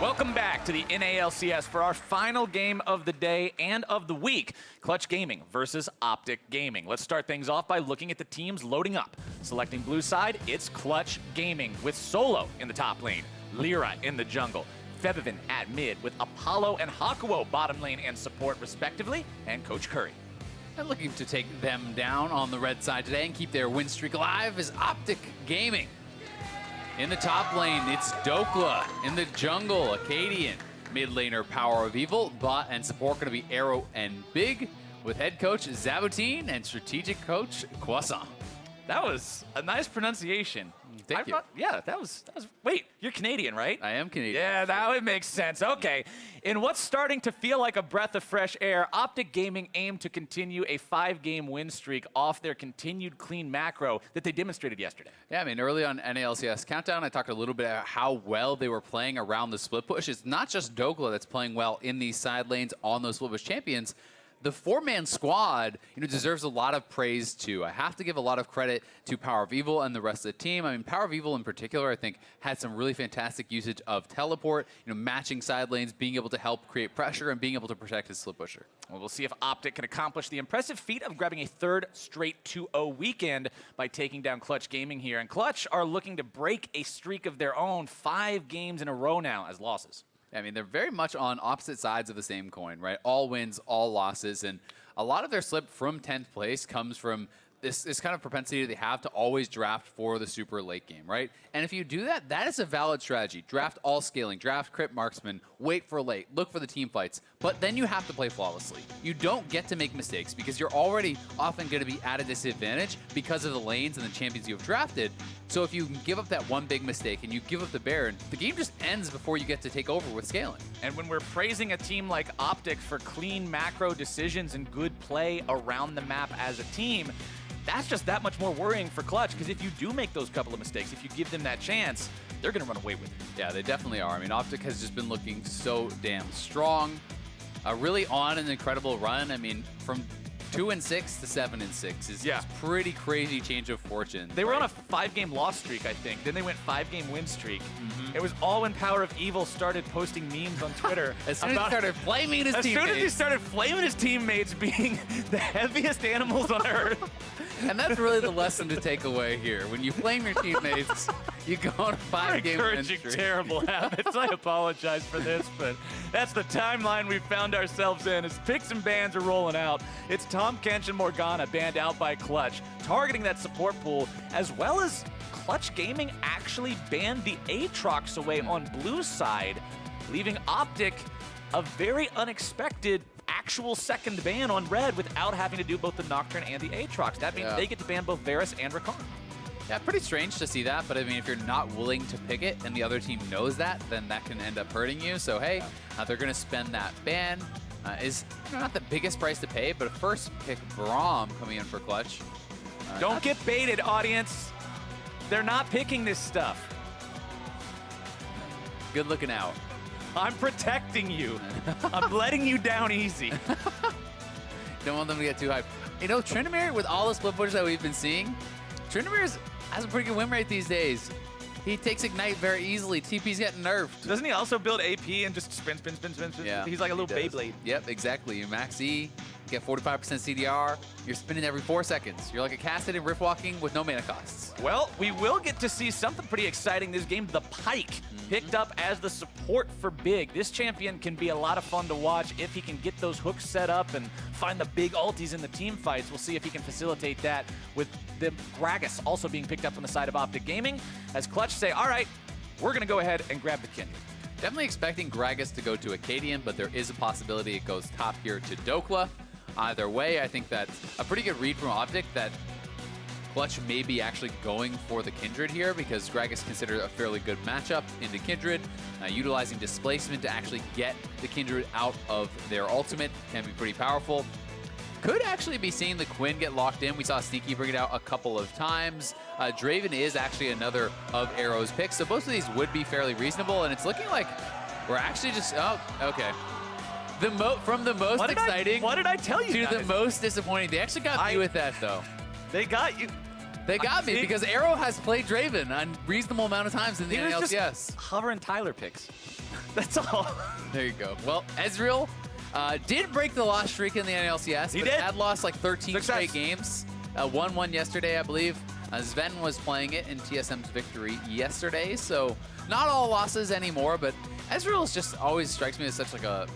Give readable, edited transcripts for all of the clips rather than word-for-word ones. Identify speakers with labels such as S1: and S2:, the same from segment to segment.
S1: Welcome back to the LCS for our final game of the day and of the week. Clutch Gaming versus OpTic Gaming. Let's start things off by looking at the teams loading up. Selecting blue side, it's Clutch Gaming with Solo in the top lane, LirA in the jungle, Febiven at mid with Apollo and Hakuho bottom lane and support respectively, and Coach Curry.
S2: And looking to take them down on the red side today and keep their win streak alive is OpTic Gaming. In the top lane, it's Dhokla. In the jungle, Akaadian. Mid laner, PowerOfEvil. Bot and support going to be Arrow and Big, with head coach Zaboutine and strategic coach Croissant.
S1: That was a nice pronunciation.
S2: Thank you.
S1: Yeah, that was. Wait, you're Canadian, right?
S2: I am Canadian.
S1: Yeah, now it makes sense. Okay. In what's starting to feel like a breath of fresh air, OpTic Gaming aim to continue a 5-game win streak off their continued clean macro that they demonstrated yesterday.
S2: Yeah, I mean, early on LCS Countdown, I talked a little bit about how well they were playing around the split push. It's not just Dhokla that's playing well in these side lanes on those split push champions. The 4-man squad, deserves a lot of praise too. I have to give a lot of credit to PowerOfEvil and the rest of the team. I mean, PowerOfEvil in particular, I think, had some really fantastic usage of teleport, matching side lanes, being able to help create pressure and being able to protect his split pusher.
S1: Well, we'll see if OpTic can accomplish the impressive feat of grabbing a third straight 2-0 weekend by taking down Clutch Gaming here. And Clutch are looking to break a streak of their own, 5 games in a row now as losses.
S2: I mean, they're very much on opposite sides of the same coin, right? All wins, all losses, and a lot of their slip from 10th place comes from this kind of propensity they have to always draft for the super late game, right? And if you do that, that is a valid strategy. Draft all scaling, draft crit marksman, wait for late, look for the team fights, but then you have to play flawlessly. You don't get to make mistakes because you're already often going to be at a disadvantage because of the lanes and the champions you've drafted. So if you give up that one big mistake and you give up the Baron, the game just ends before you get to take over with scaling.
S1: And when we're praising a team like OpTic for clean macro decisions and good play around the map as a team, that's just that much more worrying for Clutch, because if you do make those couple of mistakes, if you give them that chance, they're going to run away with it.
S2: Yeah, they definitely are. I mean, OpTic has just been looking so damn strong. Really on an incredible run. I mean, from 2-6 to 7-6 is a pretty crazy change of fortune.
S1: They were on a 5-game loss streak, I think. Then they went 5-game win streak. It was all when PowerOfEvil started posting memes on Twitter.
S2: As soon as he started flaming his teammates.
S1: As soon as he started flaming his teammates being the heaviest animals on Earth.
S2: And that's really the lesson to take away here. When you flame your teammates, you go on a 5-game win streak.
S1: Encouraging terrible habits. I apologize for this, but that's the timeline we've found ourselves in as picks and bans are rolling out. It's Tom Kench and Morgana banned out by Clutch, targeting that support pool, as well as Clutch Gaming actually banned the Aatrox away on blue side, leaving OpTic a very unexpected actual second ban on red without having to do both the Nocturne and the Aatrox. That means they get to ban both Varus and Rakan.
S2: Yeah, pretty strange to see that, but I mean, if you're not willing to pick it and the other team knows that, then that can end up hurting you. So hey, they're going to spend that ban. Is not the biggest price to pay, but a first pick Braum coming in for Clutch.
S1: Don't get baited, audience. They're not picking this stuff.
S2: Good looking out.
S1: I'm protecting you. I'm letting you down easy.
S2: Don't want them to get too hyped. Tryndamere, with all the split push that we've been seeing, Tryndamere has a pretty good win rate these days. He takes Ignite very easily. TP's getting nerfed.
S1: Doesn't he also build AP and just spin?
S2: Yeah,
S1: he's like a little Beyblade.
S2: Yep, exactly. You max E, get 45% CDR. You're spinning every 4 seconds. You're like a casted rift walking with no mana costs.
S1: Well, we will get to see something pretty exciting this game. The Pyke picked up as the support for Big. This champion can be a lot of fun to watch if he can get those hooks set up and find the big ultis in the team fights. We'll see if he can facilitate that with the Gragas also being picked up on the side of OpTic Gaming, as Clutch say, all right, we're going to go ahead and grab the Kindred.
S2: Definitely expecting Gragas to go to Akaadian, but there is a possibility it goes top here to Dhokla. Either way, I think that's a pretty good read from OpTic that Clutch may be actually going for the Kindred here, because Gragas considered a fairly good matchup into Kindred. Utilizing displacement to actually get the Kindred out of their ultimate can be pretty powerful. Could actually be seeing the Quinn get locked in. We saw Sneaky bring it out a couple of times. Draven is actually another of Arrow's picks, so both of these would be fairly reasonable, and it's looking like we're actually just, okay. From the most exciting
S1: what did I tell you
S2: to
S1: guys?
S2: the most disappointing. They actually got me with that, though.
S1: They got you.
S2: They got me
S1: See?
S2: because Arrow has played Draven a reasonable amount of times in the
S1: He was
S2: LCS.
S1: just hovering Tyler picks. That's all.
S2: There you go. Well, Ezreal did break the loss streak in the NLCS.
S1: He
S2: but
S1: did.
S2: Had lost like 13
S1: Success.
S2: straight games. Won one yesterday, I believe. Sven was playing it in TSM's victory yesterday, so not all losses anymore, but Ezreal just always strikes me as such like a...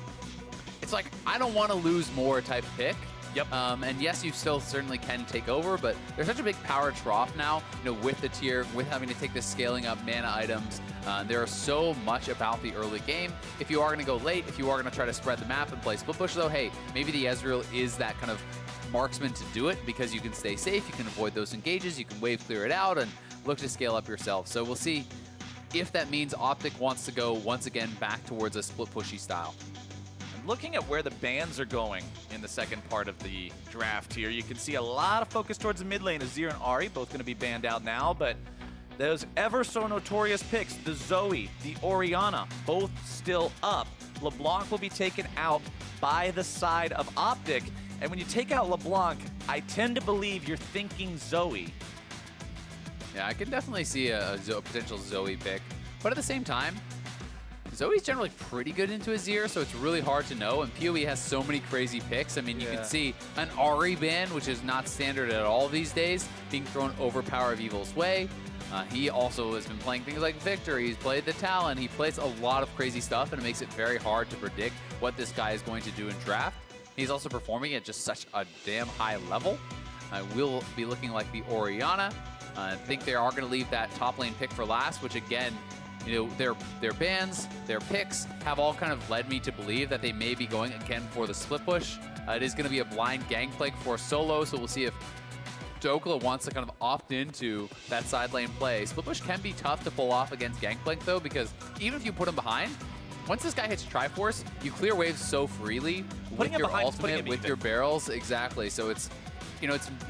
S2: It's like, I don't want to lose more type pick.
S1: Yep.
S2: And yes, you still certainly can take over, but there's such a big power trough now, with the tier, with having to take the scaling up mana items. There are so much about the early game. If you are going to go late, if you are going to try to spread the map and play split push, though, hey, maybe the Ezreal is that kind of marksman to do it because you can stay safe, you can avoid those engages, you can wave clear it out, and look to scale up yourself. So we'll see if that means OpTic wants to go once again back towards a split pushy style.
S1: Looking at where the bans are going in the second part of the draft here, you can see a lot of focus towards the mid lane. Azir and Ahri both going to be banned out now, but those ever so notorious picks, the Zoe, the Orianna, both still up. LeBlanc will be taken out by the side of OpTic, and when you take out LeBlanc, I tend to believe you're thinking Zoe.
S2: Yeah, I can definitely see a potential Zoe pick, but at the same time, Zoe's generally pretty good into Azir, so it's really hard to know, and PoE has so many crazy picks. I mean, you can see an Ahri ban, which is not standard at all these days, being thrown over PowerOfEvil's way. He also has been playing things like Victor, he's played the Talon, he plays a lot of crazy stuff, and it makes it very hard to predict what this guy is going to do in draft. He's also performing at just such a damn high level. Will be looking like the Orianna. I think they are going to leave that top lane pick for last, which again, their bans, their picks have all kind of led me to believe that they may be going again for the split push. It is going to be a blind Gangplank for solo, so we'll see if Dhokla wants to kind of opt into that side lane play. Split push can be tough to pull off against Gangplank though, because even if you put him behind, once this guy hits Triforce, you clear waves so freely with your ultimate, with your barrels. Exactly, so it's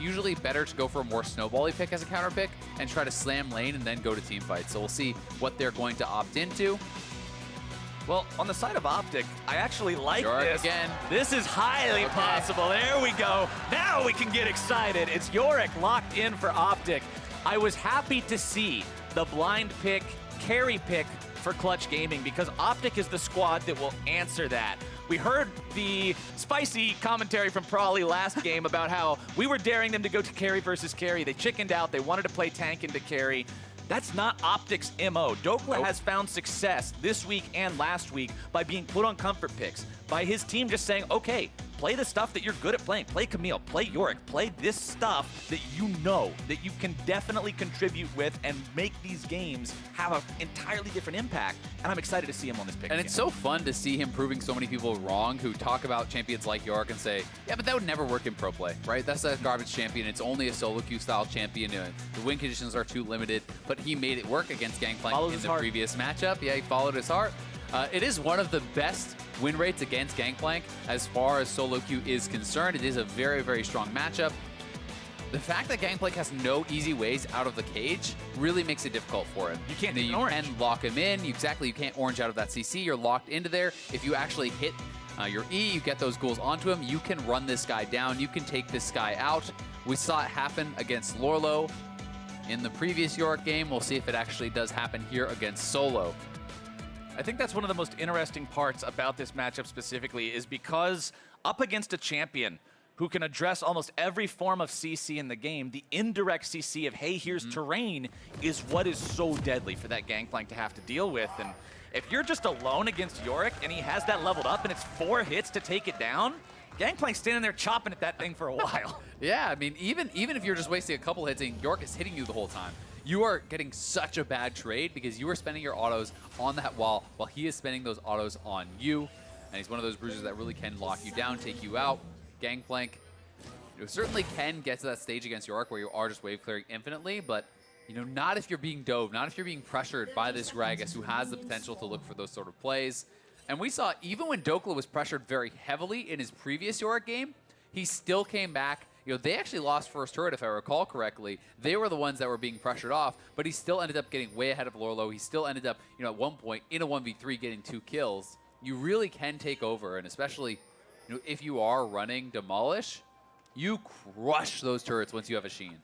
S2: usually better to go for a more snowbally pick as a counter pick and try to slam lane and then go to team fight. So we'll see what they're going to opt into.
S1: Well, on the side of OpTic, I actually like
S2: Yorick
S1: this.
S2: again.
S1: This is highly possible. There we go. Now we can get excited. It's Yorick locked in for OpTic. I was happy to see the blind pick, carry pick for Clutch Gaming because OpTic is the squad that will answer that. We heard the spicy commentary from Prawley last game about how we were daring them to go to carry versus carry. They chickened out. They wanted to play tank into carry. That's not OpTic's MO. Dhokla has found success this week and last week by being put on comfort picks, by his team just saying, okay, play the stuff that you're good at playing. Play Camille, play Yorick, play this stuff that you know that you can definitely contribute with and make these games have an entirely different impact. And I'm excited to see him on this pick.
S2: And it's so fun to see him proving so many people wrong who talk about champions like Yorick and say, yeah, but that would never work in pro play, right? That's a garbage champion. It's only a solo queue style champion. The win conditions are too limited, but he made it work against Gangplank in the previous matchup. Yeah, he followed his heart. It is one of the best win rates against Gangplank as far as solo queue is concerned. It is a very, very strong matchup. The fact that Gangplank has no easy ways out of the cage really makes it difficult for him.
S1: You can't
S2: You can lock him in. You can't orange out of that CC. You're locked into there. If you actually hit your E, you get those ghouls onto him, you can run this guy down. You can take this guy out. We saw it happen against Lorlo in the previous Yorick game. We'll see if it actually does happen here against Solo.
S1: I think that's one of the most interesting parts about this matchup specifically is because up against a champion who can address almost every form of CC in the game, the indirect CC of, hey, here's terrain, is what is so deadly for that Gangplank to have to deal with. And if you're just alone against Yorick and he has that leveled up and it's 4 hits to take it down, Gangplank's standing there chopping at that thing for a while.
S2: Yeah, I mean, even if you're just wasting a couple hits and Yorick is hitting you the whole time, you are getting such a bad trade because you are spending your autos on that wall while he is spending those autos on you. And he's one of those bruisers that really can lock you down, take you out. Gangplank, certainly can get to that stage against Yorick where you are just wave clearing infinitely, but not if you're being dove, not if you're being pressured by this Gragas who has the potential to look for those sort of plays. And we saw even when Dhokla was pressured very heavily in his previous Yorick game, he still came back. They actually lost first turret, if I recall correctly. They were the ones that were being pressured off, but he still ended up getting way ahead of Lorlo. He still ended up, at one point in a 1v3 getting 2 kills. You really can take over, and especially if you are running Demolish, you crush those turrets once you have a Sheen.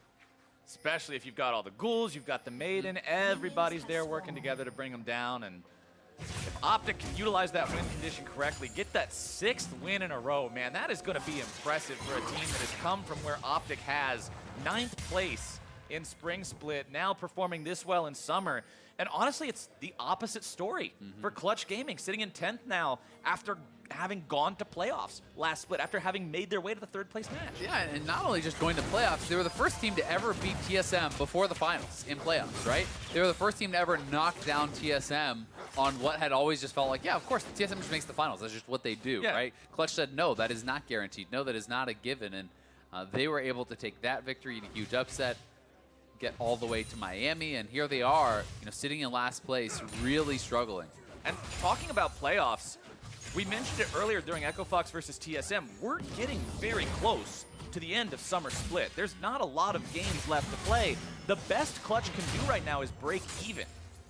S1: especially if you've got all the ghouls, you've got the Maiden, everybody's there working together to bring them down. And if OpTic can utilize that win condition correctly, get that 6th win in a row, man, that is going to be impressive for a team that has come from where OpTic has 9th place in Spring Split, now performing this well in Summer. And honestly, it's the opposite story for Clutch Gaming, sitting in 10th now after having gone to playoffs last split, after having made their way to the 3rd place match.
S2: Yeah, and not only just going to playoffs, they were the first team to ever beat TSM before the finals in playoffs, right? They were the first team to ever knock down TSM on what had always just felt like, yeah, of course, TSM just makes the finals. That's just what they do, right? Clutch said, no, that is not guaranteed. No, that is not a given. And they were able to take that victory in a huge upset, get all the way to Miami, and here they are, sitting in last place, really struggling.
S1: And talking about playoffs, we mentioned it earlier during Echo Fox versus TSM. We're getting very close to the end of Summer Split. There's not a lot of games left to play. The best Clutch can do right now is break even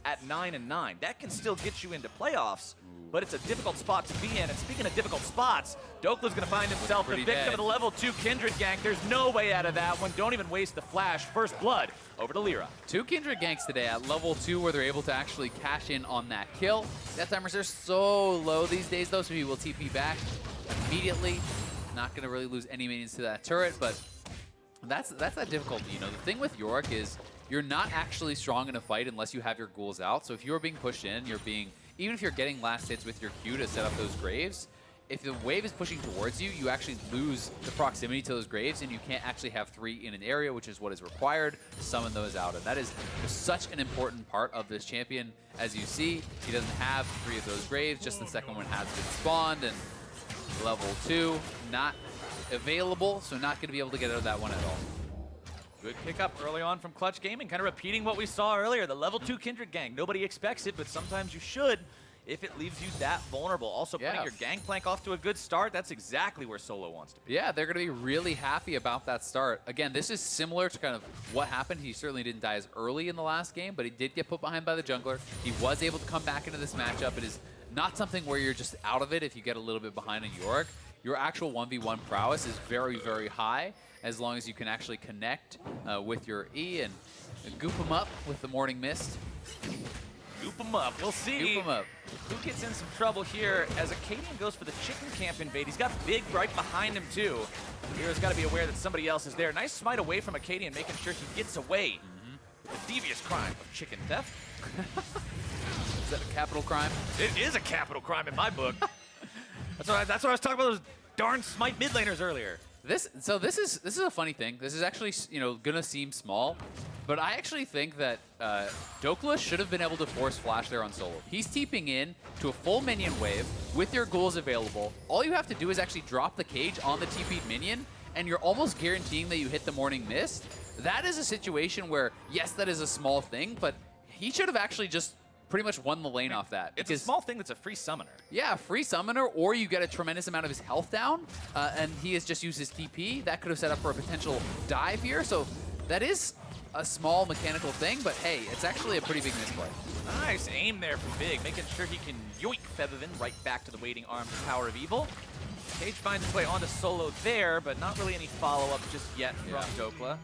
S1: at 9-9. That can still get you into playoffs, but it's a difficult spot to be in. And speaking of difficult spots, Dhokla's going to find himself the victim of the level 2 Kindred gank. There's no way out of that one. Don't even waste the flash. First blood over to LirA.
S2: 2 Kindred ganks today at level 2 where they're able to actually cash in on that kill. Death timers are so low these days though, so he will TP back immediately. Not going to really lose any minions to that turret, but that's that difficulty. The thing with Yorick is you're not actually strong in a fight unless you have your ghouls out. So if you're being pushed in, even if you're getting last hits with your Q to set up those graves, if the wave is pushing towards you, you actually lose the proximity to those graves, and you can't actually have 3 in an area, which is what is required to summon those out. And that is such an important part of this champion. As you see, he doesn't have 3 of those graves, just the second one has been spawned, and level 2 not available, so not going to be able to get out of that one at all.
S1: Good pickup early on from Clutch Gaming, kind of repeating what we saw earlier, the level 2 Kindred gank. Nobody expects it, but sometimes you should if it leaves you that vulnerable. Also putting your Gangplank off to a good start, that's exactly where Solo wants to be.
S2: Yeah, they're going to be really happy about that start. Again, this is similar to kind of what happened. He certainly didn't die as early in the last game, but he did get put behind by the jungler. He was able to come back into this matchup. It is not something where you're just out of it if you get a little bit behind in Yorick. Your actual 1v1 prowess is very, very high as long as you can actually connect with your E and goop him up with the Morning Mist.
S1: Goop him up. We'll see
S2: Goop him up.
S1: who gets in some trouble here as Akaadian goes for the chicken camp invade. He's got Big right behind him, too. LirA's got to be aware that somebody else is there. Nice smite away from Akaadian, making sure he gets away. The devious crime of chicken theft.
S2: Is that a capital crime?
S1: It is a capital crime in my book. That's what I was talking about those darn smite mid laners earlier.
S2: This is a funny thing. This is actually gonna seem small, but I actually think that Dhokla should have been able to force flash there on Solo. He's TPing in to a full minion wave with your ghouls available. All you have to do is actually drop the cage on the TP'd minion, and you're almost guaranteeing that you hit the Morning Mist. That is a situation where, yes, that is a small thing, but he should have actually just pretty much won the lane off that.
S1: It's a small thing that's a free summoner.
S2: Yeah, free summoner, or you get a tremendous amount of his health down, and he has just used his TP. That could have set up for a potential dive here, so that is a small mechanical thing, but hey, it's actually a pretty big misplay.
S1: Nice aim there from Big, making sure he can yoink Febiven right back to the waiting arms of PowerOfEvil. Cage finds his way onto Solo there, but not really any follow-up just yet from Dhokla.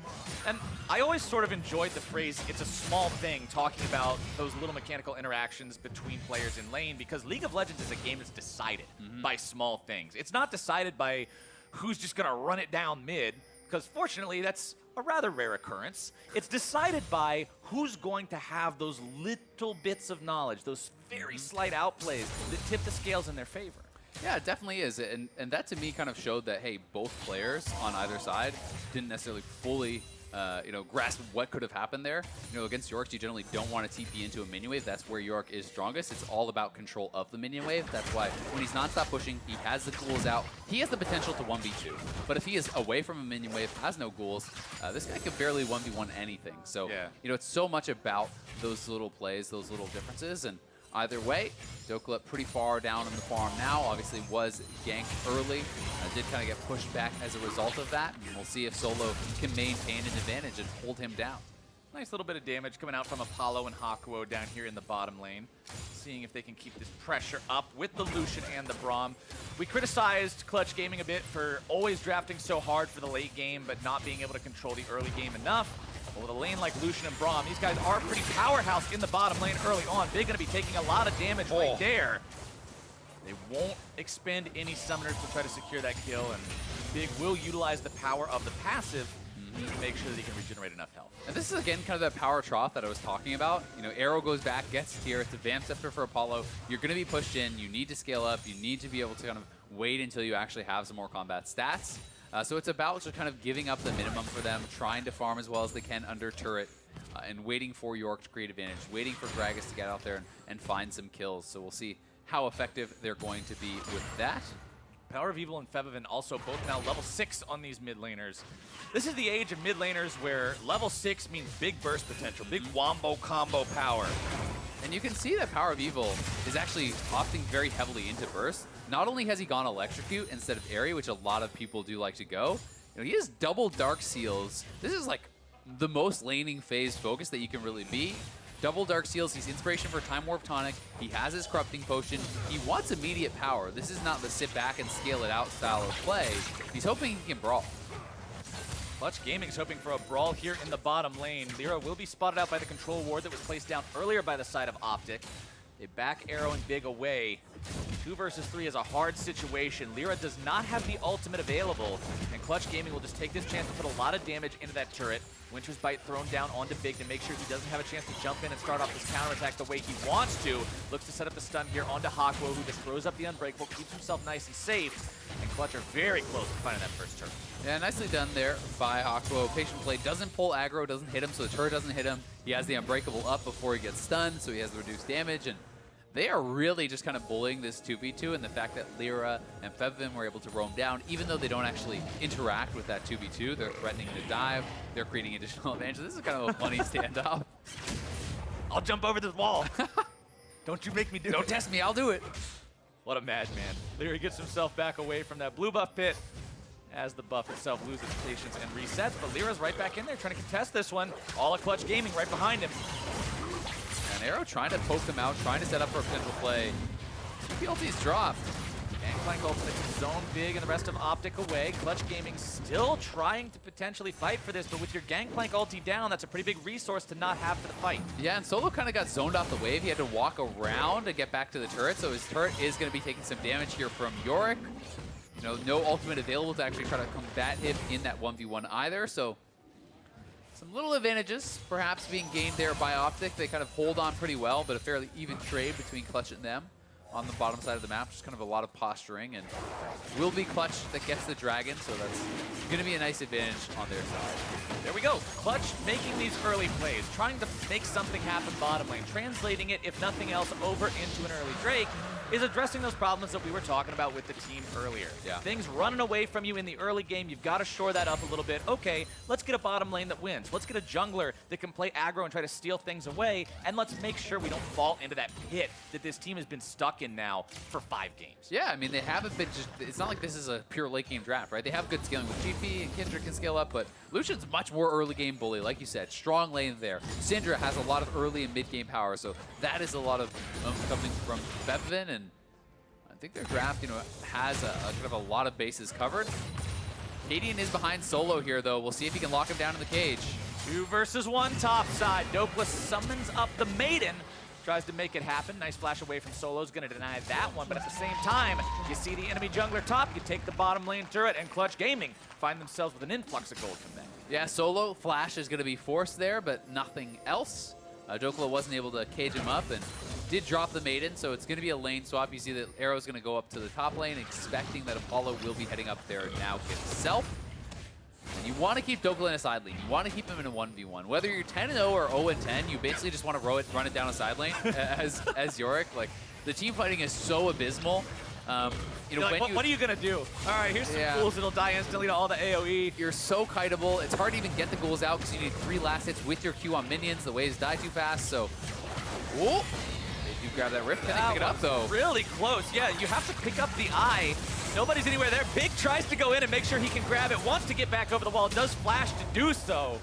S1: And I always sort of enjoyed the phrase, it's a small thing, talking about those little mechanical interactions between players in lane, because League of Legends is a game that's decided by small things. It's not decided by who's just going to run it down mid, because fortunately that's a rather rare occurrence. It's decided by who's going to have those little bits of knowledge, those very slight outplays that tip the scales in their favor.
S2: Yeah, it definitely is. And that to me kind of showed that, hey, both players on either side didn't necessarily fully grasp what could have happened there. Against Yorick, you generally don't want to TP into a minion wave. That's where Yorick is strongest. It's all about control of the minion wave. That's why when he's non-stop pushing, he has the ghouls out. He has the potential to 1v2. But if he is away from a minion wave, has no ghouls, this guy could barely 1v1 anything. So, it's so much about those little plays, those little differences. And either way, Dhokla pretty far down in the farm now. Obviously was ganked early. Did kind of get pushed back as a result of that. And we'll see if Solo can maintain an advantage and hold him down.
S1: Nice little bit of damage coming out from Apollo and Hakuho down here in the bottom lane. Seeing if they can keep this pressure up with the Lucian and the Braum. We criticized Clutch Gaming a bit for always drafting so hard for the late game, but not being able to control the early game enough. Well, with a lane like Lucian and Braum, these guys are pretty powerhouse in the bottom lane early on. Big gonna be taking a lot of damage right there. They won't expend any summoners to try to secure that kill, and Big will utilize the power of the passive to make sure that he can regenerate enough health.
S2: And this is, again, kind of that power trough that I was talking about. You know, Arrow goes back, gets tier. It's a Vamp Scepter for Apollo. You're going to be pushed in. You need to scale up. You need to be able to kind of wait until you actually have some more combat stats. So it's about just kind of giving up the minimum for them, trying to farm as well as they can under turret, and waiting for Yorick to create advantage, waiting for Gragas to get out there and find some kills. So we'll see how effective they're going to be with that.
S1: PowerOfEvil and Febiven also both now level 6 on these mid laners. This is the age of mid laners where level 6 means big burst potential, big wombo combo power.
S2: And you can see that PowerOfEvil is actually opting very heavily into burst. Not only has he gone Electrocute instead of Airy, which a lot of people do like to go, you know, he has double Dark Seals. This is like the most laning phase focus that you can really be. Double Dark Seals, he's Inspiration for Time Warp Tonic, he has his Corrupting Potion, he wants immediate power. This is not the sit back and scale it out style of play. He's hoping he can brawl.
S1: Clutch Gaming's hoping for a brawl here in the bottom lane. LirA will be spotted out by the control ward that was placed down earlier by the side of OpTic. They back Arrow and Big away. 2 versus 3 is a hard situation. LirA does not have the ultimate available, and Clutch Gaming will just take this chance to put a lot of damage into that turret. Winter's Bite thrown down onto Big to make sure he doesn't have a chance to jump in and start off this counterattack the way he wants to. Looks to set up the stun here onto Hakuho, who just throws up the Unbreakable, keeps himself nice and safe, and Clutch are very close to finding that first turret.
S2: Yeah, nicely done there by Hakuho. Patient play, doesn't pull aggro, doesn't hit him, so the turret doesn't hit him. He has the Unbreakable up before he gets stunned, so he has the reduced damage, and they are really just kind of bullying this 2v2, and the fact that LirA and Febiven were able to roam down, even though they don't actually interact with that 2v2, they're threatening to dive, they're creating additional advantage. This is kind of a funny standoff.
S1: I'll jump over this wall. Don't you make me do it.
S2: Don't test me, I'll do it.
S1: What a madman. LirA gets himself back away from that blue buff pit as the buff itself loses patience and resets, but LirA's right back in there trying to contest this one. All a Clutch Gaming right behind him.
S2: And Arrow trying to poke them out, trying to set up for a potential play. The ulti's dropped.
S1: Gangplank ultimate to zone Big and the rest of OpTic away. Clutch Gaming still trying to potentially fight for this, but with your Gangplank ulti down, that's a pretty big resource to not have for the fight.
S2: Yeah, and Solo kind of got zoned off the wave. He had to walk around to get back to the turret, so his turret is going to be taking some damage here from Yorick. You know, no ultimate available to actually try to combat him in that 1v1 either, so some little advantages perhaps being gained there by OpTic. They kind of hold on pretty well, but a fairly even trade between Clutch and them on the bottom side of the map. Just kind of a lot of posturing, and will be Clutch that gets the dragon, so that's going to be a nice advantage on their side.
S1: There we go. Clutch making these early plays, trying to make something happen bottom lane, translating it, if nothing else, over into an early Drake, is addressing those problems that we were talking about with the team earlier.
S2: Yeah.
S1: Things running away from you in the early game, you've got to shore that up a little bit. Okay, let's get a bottom lane that wins. Let's get a jungler that can play aggro and try to steal things away, and let's make sure we don't fall into that pit that this team has been stuck in now for 5 games.
S2: Yeah, I mean, they haven't been just, it's not like this is a pure late game draft, right? They have good scaling with GP, and Kindred can scale up, but Lucian's much more early game bully, like you said. Strong lane there. Syndra has a lot of early and mid game power, so that is a lot of coming from Febiven, and I think their draft, you know, has a kind of a lot of bases covered. Akaadian is behind Solo here, though. We'll see if he can lock him down in the cage.
S1: 2 versus 1 top side. Dhokla summons up the Maiden. Tries to make it happen. Nice flash away from Solo's going to deny that one, but at the same time, you see the enemy jungler top, you take the bottom lane turret, and Clutch Gaming find themselves with an influx of gold from that.
S2: Yeah, Solo flash is going to be forced there, but nothing else. Dhokla wasn't able to cage him up and did drop the Maiden, so it's going to be a lane swap. You see that Arrow's going to go up to the top lane, expecting that Apollo will be heading up there now himself. And you want to keep Dhokla in a side lane. You want to keep him in a 1v1. Whether you're 10-0 or 0-10, you basically just want to run it down a side lane as Yorick. Like, the team fighting is so abysmal. You know,
S1: like, what are you going to do? All right, here's some ghouls that'll die instantly to all the AoE.
S2: You're so kiteable. It's hard to even get the ghouls out because you need 3 last hits with your Q on minions. The waves die too fast, so... Whoa! They do grab that rift. Can they pick it up, though?
S1: Really close. Yeah, you have to pick up the eye. Nobody's anywhere there. Big tries to go in and make sure he can grab it. Wants to get back over the wall. Does flash to do so.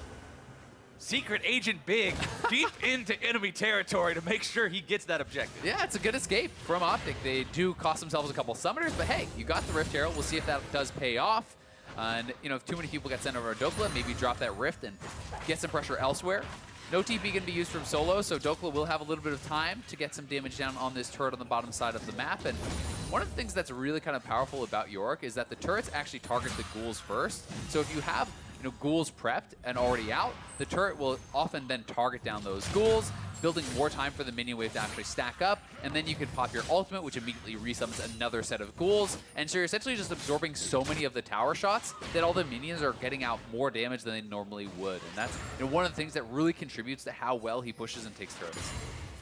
S1: Secret Agent Big deep into enemy territory to make sure he gets that objective.
S2: Yeah, it's a good escape from OpTic. They do cost themselves a couple summoners, but hey, you got the Rift Arrow. We'll see if that does pay off. And, you know, if too many people get sent over to Dhokla, maybe drop that Rift and get some pressure elsewhere. No TP going to be used from solo, so Dhokla will have a little bit of time to get some damage down on this turret on the bottom side of the map. And one of the things that's really kind of powerful about Yorick is that the turrets actually target the ghouls first. So if you have, you know, ghouls prepped and already out, the turret will often then target down those ghouls, building more time for the minion wave to actually stack up, and then you can pop your ultimate, which immediately resummons another set of ghouls, and so you're essentially just absorbing so many of the tower shots that all the minions are getting out more damage than they normally would, and that's, you know, one of the things that really contributes to how well he pushes and takes turrets.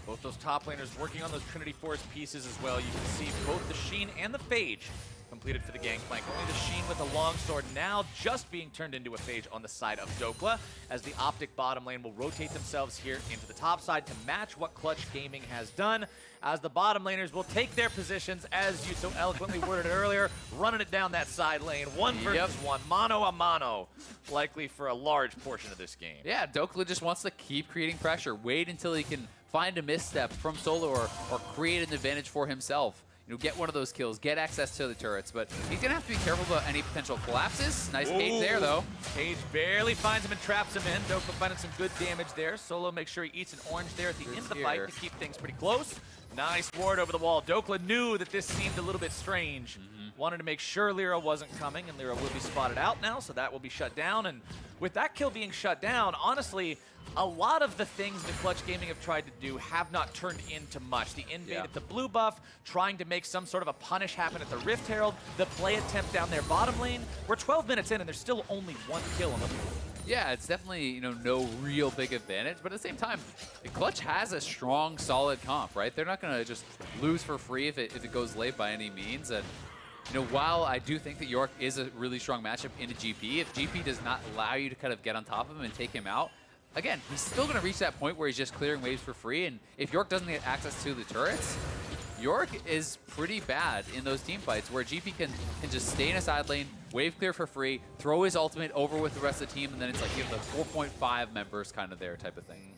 S1: Both those top laners working on those Trinity Force pieces as well. You can see both the Sheen and the Phage completed for the Gangplank. Only the Sheen with a longsword now just being turned into a Phage on the side of Dhokla, as the OpTic bottom lane will rotate themselves here into the top side to match what Clutch Gaming has done, as the bottom laners will take their positions, as you so eloquently worded it earlier, running it down that side lane, one versus one, mano a mano, likely for a large portion of this game.
S2: Yeah, Dhokla just wants to keep creating pressure, wait until he can find a misstep from solo or create an advantage for himself. You know, get one of those kills, get access to the turrets, but he's gonna have to be careful about any potential collapses. Nice cage there, though.
S1: Cage barely finds him and traps him in. Dhokla finding some good damage there. Solo makes sure he eats an orange there at the end of the fight to keep things pretty close. Nice ward over the wall. Dhokla knew that this seemed a little bit strange. Wanted to make sure LirA wasn't coming, and LirA will be spotted out now, so that will be shut down. And with that kill being shut down, honestly, a lot of the things that Clutch Gaming have tried to do have not turned into much. The invade at the blue buff, trying to make some sort of a punish happen at the Rift Herald, the play attempt down their bottom lane. We're 12 minutes in, and there's still only one kill on the board.
S2: Yeah, it's definitely, you know, no real big advantage, but at the same time, Clutch has a strong, solid comp, right? They're not going to just lose for free if it goes late by any means. And you know, while I do think that Yorick is a really strong matchup into GP, if GP does not allow you to kind of get on top of him and take him out, again, he's still going to reach that point where he's just clearing waves for free, and if Yorick doesn't get access to the turrets, Yorick is pretty bad in those team fights where GP can just stay in a side lane, wave clear for free, throw his ultimate over with the rest of the team, and then it's like you have the 4.5 members kind of there type of thing.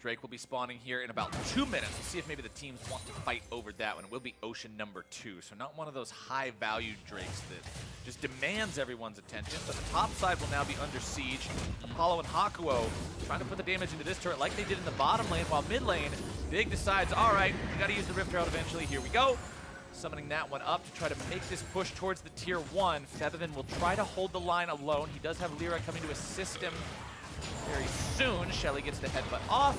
S1: Drake will be spawning here in about 2 minutes. We'll see if maybe the teams want to fight over that one. It will be Ocean number 2, so not one of those high-value Drakes that just demands everyone's attention. But the top side will now be under siege. Apollo and Hakuho trying to put the damage into this turret like they did in the bottom lane, while mid lane, Big decides, all right, we got to use the Rift Herald eventually. Here we go. Summoning that one up to try to make this push towards the tier 1. Febiven will try to hold the line alone. He does have LirA coming to assist him very soon. Shelly gets the headbutt off.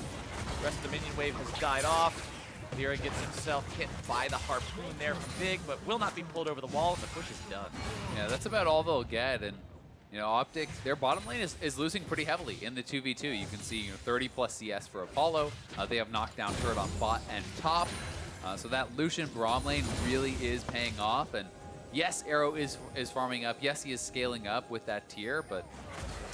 S1: The rest of the minion wave has died off. LirA gets himself hit by the harpoon there from Big, but will not be pulled over the wall, and the push is done.
S2: Yeah, that's about all they'll get. And you know, OpTic, their bottom lane is losing pretty heavily in the 2v2. You can see, you know, 30 plus CS for Apollo. They have knockdown turret on bot and top. So that Lucian Braum lane really is paying off. And yes, Arrow is farming up. Yes, he is scaling up with that tier, but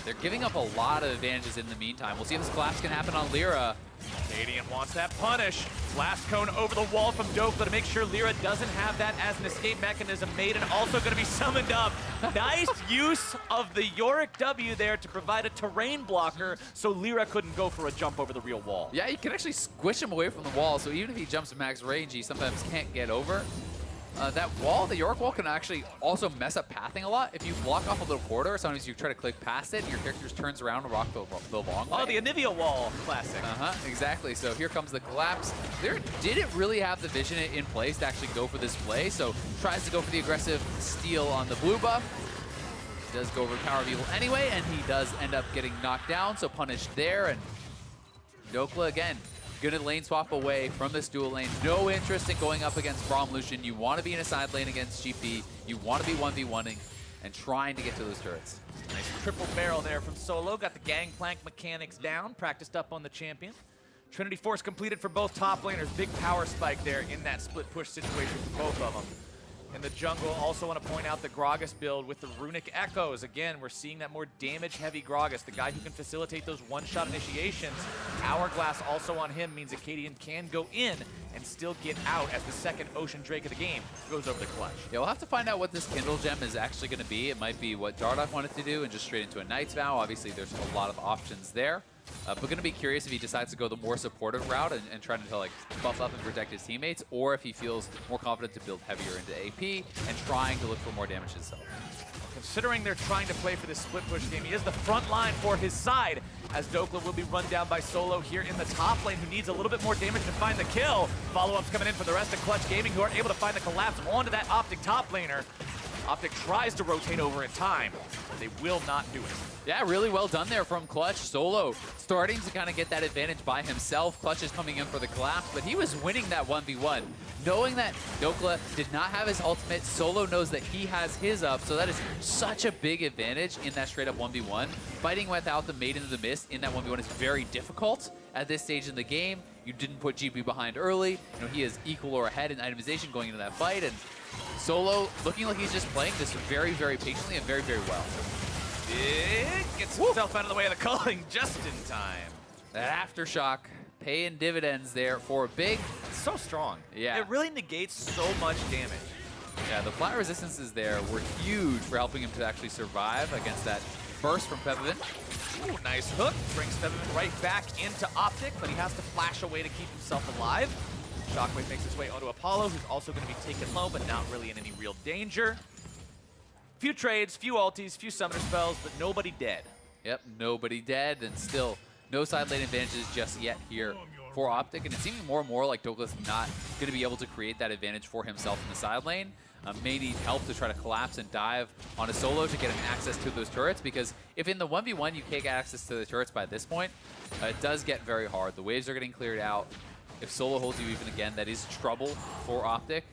S2: they're giving up a lot of advantages in the meantime. We'll see if this collapse can happen on LirA.
S1: Akaadian wants that punish. Blast cone over the wall from Dhokla to make sure LirA doesn't have that as an escape mechanism made, and also going to be summoned up. Nice use of the Yorick W there to provide a terrain blocker so LirA couldn't go for a jump over the real wall.
S2: Yeah, you can actually squish him away from the wall, so even if he jumps to max range, he sometimes can't get over. That wall, the Yorick wall, can actually also mess up pathing a lot. If you block off a little corridor, sometimes you try to click past it, and your character just turns around and rock the long way.
S1: Oh, the Anivia wall, classic.
S2: Exactly. So here comes the collapse. LirA didn't really have the vision in place to actually go for this play, so tries to go for the aggressive steal on the blue buff. Does go over PowerOfEvil anyway, and he does end up getting knocked down, so punished there. And Dhokla again, gonna lane swap away from this dual lane. No interest in going up against Braum Lucian. You want to be in a side lane against GP. You want to be 1v1ing and trying to get to those turrets.
S1: Nice triple barrel there from Solo. Got the Gangplank mechanics down. Practiced up on the champion. Trinity Force completed for both top laners. Big power spike there in that split push situation for both of them. In the jungle, also want to point out the Gragas build with the Runic Echoes. Again, we're seeing that more damage-heavy Gragas, the guy who can facilitate those one-shot initiations. Hourglass also on him means Akaadian can go in and still get out as the second Ocean Drake of the game goes over the clutch.
S2: Yeah, we'll have to find out what this Kindle gem is actually going to be. It might be what Dardoch wanted to do and just straight into a Knight's Vow. Obviously, there's a lot of options there. But going to be curious if he decides to go the more supportive route and trying to like buff up and protect his teammates, or if he feels more confident to build heavier into AP and trying to look for more damage himself.
S1: considering they're trying to play for this split push game, he is the front line for his side, as Dhokla will be run down by Solo here in the top lane, who needs a little bit more damage to find the kill. Follow-ups coming in for the rest of Clutch Gaming, who aren't able to find the collapse onto that OpTic top laner. OpTic tries to rotate over in time, but they will not do it.
S2: Yeah, really well done there from Clutch. Solo starting to kind of get that advantage by himself. Clutch is coming in for the collapse, but he was winning that 1v1. Knowing that Dhokla did not have his ultimate, Solo knows that he has his up, so that is such a big advantage in that straight up 1v1. Fighting without the Maiden of the Mist in that 1v1 is very difficult at this stage in the game. You didn't put GP behind early. You know, he is equal or ahead in itemization going into that fight, and Solo looking like he's just playing this very, very patiently and very, very well.
S1: Big gets himself out of the way of the culling just in time.
S2: That aftershock paying dividends there for Big.
S1: It's so strong.
S2: Yeah.
S1: It really negates so much damage.
S2: Yeah, the flat resistances there were huge for helping him to actually survive against that burst from Febiven.
S1: Ooh, nice hook. Brings Febiven right back into OpTic, but he has to flash away to keep himself alive. Shockwave makes his way onto Apollo, who's also going to be taken low, but not really in any real danger. Few trades, few ultis, few summoner spells, but nobody dead.
S2: Yep, nobody dead, and still no side lane advantages just yet here for OpTic, and it's seeming more and more like Dhokla's not going to be able to create that advantage for himself in the side lane. May need help to try to collapse and dive on a Solo to get him access to those turrets, because if in the 1v1 you can't get access to the turrets by this point, it does get very hard. The waves are getting cleared out. If Solo holds you even again, that is trouble for OpTic.